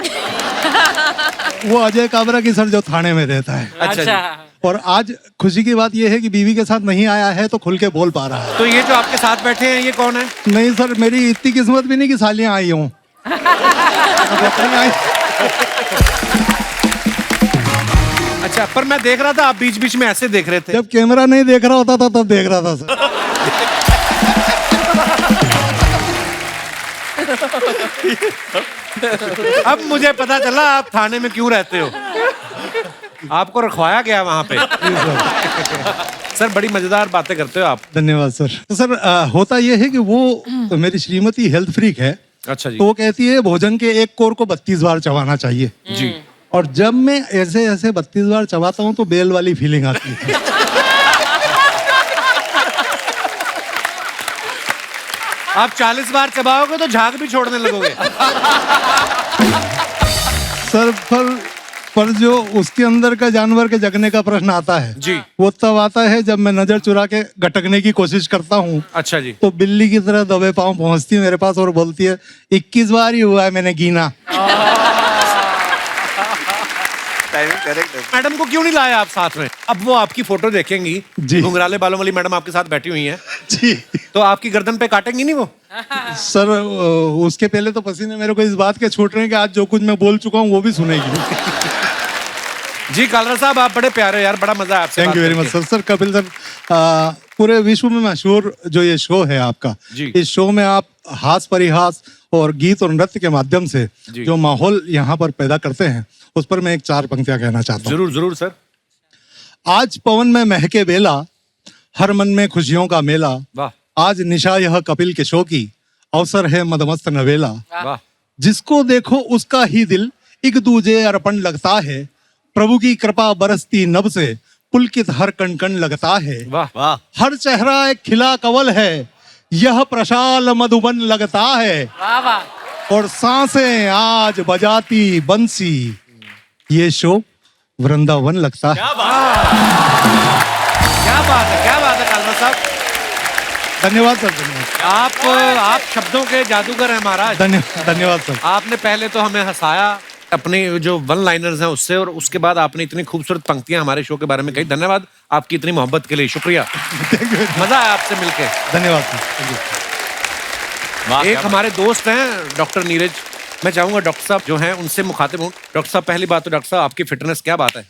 वो अजय काबरा की सर, जो थाने में रहता है। अच्छा। और आज खुशी की बात यह है कि बीवी के साथ नहीं आया है तो खुल के बोल पा रहा है। तो ये जो आपके साथ बैठे हैं ये कौन है? नहीं सर, मेरी इतनी किस्मत भी नहीं कि सालियां आई हूँ। अच्छा, पर मैं देख रहा था आप बीच बीच में ऐसे देख रहे थे। जब कैमरा नहीं देख रहा होता था तब देख रहा था सर। अब मुझे पता चला आप थाने में क्यों रहते हो। आपको रखवाया गया वहां पे। सर बड़ी मजेदार बातें करते हो आप। धन्यवाद सर। तो सर होता यह है कि वो तो मेरी श्रीमती हेल्थ फ्रीक है। अच्छा जी। तो वो कहती है भोजन के एक कोर को 32 बार चबाना चाहिए जी। और जब मैं ऐसे ऐसे 32 बार चबाता हूँ तो बेल वाली फीलिंग आती है। आप 40 बार चबाओगे तो झाग भी छोड़ने लगोगे। सर पर जो उसके अंदर का जानवर के जगने का प्रश्न आता है जी, वो तब आता है जब मैं नजर चुरा के गटकने की कोशिश करता हूँ। अच्छा जी। तो बिल्ली की तरह दबे पांव पहुंचती है मेरे पास और बोलती है 21 बार ही हुआ है, मैंने गिना। मैडम को क्यों नहीं लाया आप साथ में? अब वो आपकी फोटो देखेंगी, घुंघराले बालों वाली मैडम आपके साथ बैठी हुई हैं जी, तो आपकी गर्दन पे काटेंगी नहीं वो? सर उसके पहले तो पसीने मेरे को इस बात के छूट रहे हैं कि आज जो कुछ मैं बोल चुका हूँ वो भी सुनेगी। जी कालरा साहब आप बड़े प्यारे यार, बड़ा मजा है आपसे। Thank you very much sir. Sir Kapil sir पूरे विश्व में मशहूर जो ये शो है आपका, इस शो में आप हास परिहास और गीत और नृत्य के माध्यम से जो माहौल यहाँ पर पैदा करते हैं उस पर मैं एक 4 पंक्तियां कहना चाहता हूँ। जरूर जरूर सर। आज पवन में महके बेला, हर मन में खुशियों का मेला। वाह। आज निशा यह कपिल के शो की, अवसर है मदमस्त नवेला। वाह। जिसको देखो उसका ही दिल एक दूजे अर्पण लगता है, प्रभु की कृपा बरसती नभ से पुलकित हर कण कण लगता है। वाह वाह। हर चेहरा एक खिला कवल है, यह प्रशाल मधुबन लगता है। वाह वाह। और सांसें आज बजाती बंसी, ये शो वृंदावन लगता है। क्या बात है कालवा साहब। धन्यवाद सर, धन्यवाद। आप शब्दों के जादूगर हैं महाराज। धन्यवाद सर। आपने पहले तो हमें हंसाया अपनी जो वन लाइनर्स हैं उससे, और उसके बाद आपने इतनी खूबसूरत पंक्तियां हमारे शो के बारे में कही। धन्यवाद आपकी इतनी मोहब्बत के लिए, शुक्रिया। मजा आया आपसे मिलके। धन्यवाद सर। एक हमारे दोस्त हैं डॉक्टर नीरज, मैं चाहूंगा डॉक्टर साहब जो हैं उनसे मुखातिब हूँ। डॉक्टर साहब, पहली बात तो डॉक्टर साहब आपकी फिटनेस क्या बात है।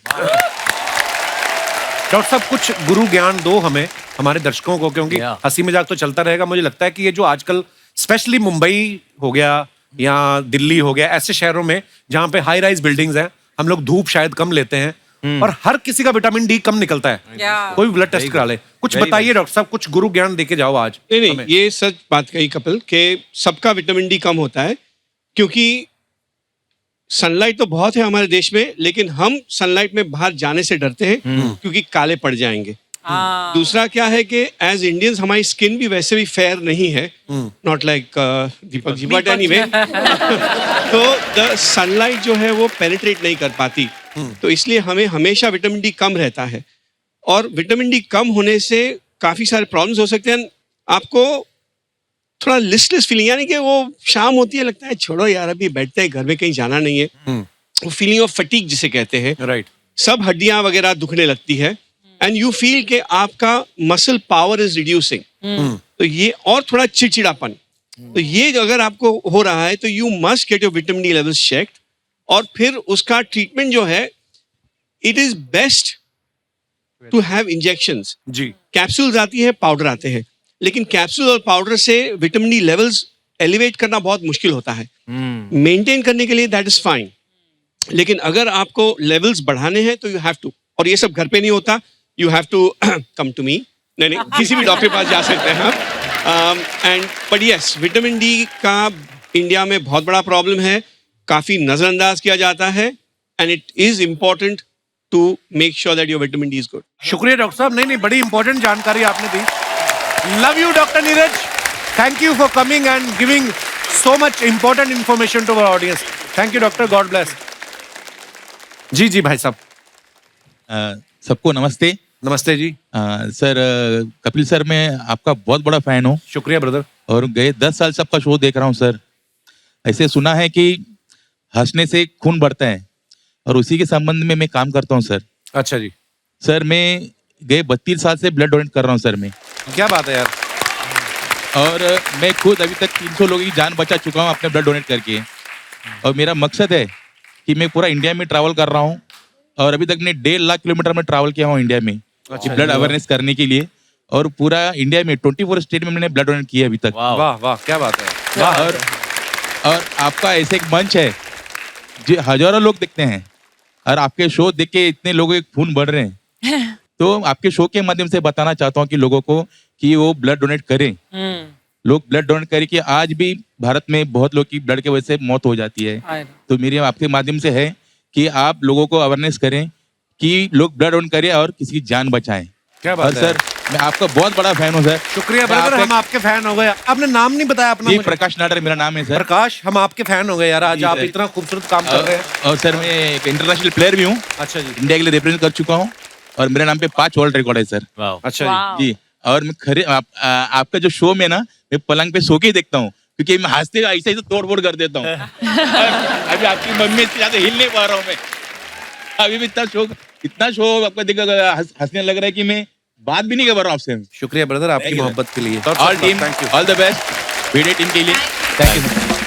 डॉक्टर साहब कुछ गुरु ज्ञान दो हमें, हमारे दर्शकों को, क्योंकि हंसी मजाक तो चलता रहेगा। मुझे लगता है कि ये जो आजकल स्पेशली मुंबई हो गया या दिल्ली हो गया, ऐसे शहरों में जहाँ पे हाई राइज बिल्डिंग्स हैं, हम लोग धूप शायद कम लेते हैं और हर किसी का विटामिन डी कम निकलता है। कोई ब्लड टेस्ट करा ले। कुछ बताइए डॉक्टर साहब, कुछ गुरु ज्ञान देके जाओ आज। नहीं, ये सच बात कही कपिल कि सबका विटामिन डी कम होता है, क्योंकि सनलाइट तो बहुत है हमारे देश में, लेकिन हम सनलाइट में बाहर जाने से डरते हैं क्योंकि काले पड़ जाएंगे। दूसरा क्या है कि एज इंडियंस हमारी स्किन भी वैसे भी फेयर नहीं है, not like Deepak ji, but anyway तो द सनलाइट जो है वो पेनिट्रेट नहीं कर पाती, तो इसलिए हमें हमेशा विटामिन डी कम रहता है। और विटामिन डी कम होने से काफी सारे प्रॉब्लम्स हो सकते हैं। आपको थोड़ा लिस्टलेस फीलिंग, यानी कि वो शाम होती है लगता है छोड़ो यार अभी बैठते हैं घर में, कहीं जाना नहीं है, वो फीलिंग ऑफ फटीग जिसे कहते हैं। राइट। सब हड्डियां वगैरह दुखने लगती है एंड यू फील कि आपका मसल पावर इज रिड्यूसिंग, तो ये और थोड़ा चिड़चिड़ापन, तो ये अगर आपको हो रहा है तो you must get your vitamin D levels checked. और फिर उसका ट्रीटमेंट जो है, it is best to have injections. जी, कैप्सूल्स आती है, पाउडर आते हैं, लेकिन कैप्सूल और पाउडर से विटामिन डी लेवल्स एलिवेट करना बहुत मुश्किल होता है। मेंटेन करने के लिए दैट इज फाइन, लेकिन अगर आपको लेवल्स बढ़ाने हैं तो यू हैव टू, और ये सब घर पे नहीं होता, you have to come to me. नहीं, किसी भी डॉक्टर के पास जा सकते हैं आप। And but yes, vitamin D का इंडिया में बहुत बड़ा प्रॉब्लम है, काफी नजरअंदाज किया जाता है, and it is important to make sure that your vitamin D is good. शुक्रिया डॉक्टर साहब। नहीं, बड़ी इंपॉर्टेंट जानकारी आपने दी। Love you doctor Neeraj, thank you for coming and giving so much important information to our audience. Thank you doctor, God bless. जी भाई साहब। सबको नमस्ते। नमस्ते जी। सर, कपिल सर, मैं आपका बहुत बड़ा फैन हूँ। शुक्रिया ब्रदर। और गए 10 साल से आपका शो देख रहा हूँ सर। ऐसे सुना है कि हंसने से खून बढ़ता है, और उसी के संबंध में मैं काम करता हूँ सर। अच्छा जी। सर, मैं गए 32 साल से ब्लड डोनेट कर रहा हूँ सर मैं। क्या बात है यार। और मैं खुद अभी तक 300 लोगों की जान बचा चुका हूँ अपने ब्लड डोनेट करके। और मेरा मकसद है कि मैं पूरा इंडिया में ट्रैवल कर रहा हूँ, और अभी तक मैं 1.5 लाख किलोमीटर में ट्रैवल किया हूँ इंडिया में ब्लड अवेयरनेस करने के लिए। और पूरा इंडिया में 24 स्टेट में मैंने ब्लड डोनेट किया अभी तक। वाह वाह, क्या बात है। और आपका ऐसे एक मंच है जो हजारों लोग देखते हैं, और आपके शो देख के इतने लोगों के खून बढ़ रहे हैं। तो आपके शो के माध्यम से बताना चाहता हूँ कि लोगों को कि वो ब्लड डोनेट करें। लोग ब्लड डोनेट करें कि आज भी भारत में बहुत लोग की ब्लड की वजह से मौत हो जाती है। तो मेरी आपके माध्यम से है कि आप लोगों को अवेयरनेस करें कि लोग ब्लड डोनेट करें और किसी की जान बचाएं। क्या बात है। सर, मैं आपका बहुत बड़ा फैन हूँ सर। शुक्रिया ब्रदर, हम आपके फैन हो गए। आपने नाम नहीं बताया अपना। जी, प्रकाश नाडर मेरा नाम है सर। प्रकाश, हम आपके फैन हो गए यार, आज आप इतना खूबसूरत काम कर रहे हैं। और सर, मैं एक इंटरनेशनल प्लेयर भी हूँ। अच्छा जी। इंडिया के लिए रिप्रेजेंट कर चुका हूँ, और मेरे नाम पे 5 वर्ल्ड रिकॉर्ड है सर। अच्छा जी। और मैं आपका जो शो में ना, मैं पलंग पे सो के ही देखता हूँ, क्योंकि मैं हंसते ऐसे ही तो तोड़ फोड़ कर देता हूँ। अभी आपकी मम्मी से ज्यादा हिल नहीं पा रहा हूँ मैं। अभी भी इतना शो आपका देखा हंसने लग रहा है कि मैं बात भी नहीं कर पा रहा हूँ आपसे। शुक्रिया ब्रदर आपकी मोहब्बत के लिए। All team, all the best video team के लिए। Thank you.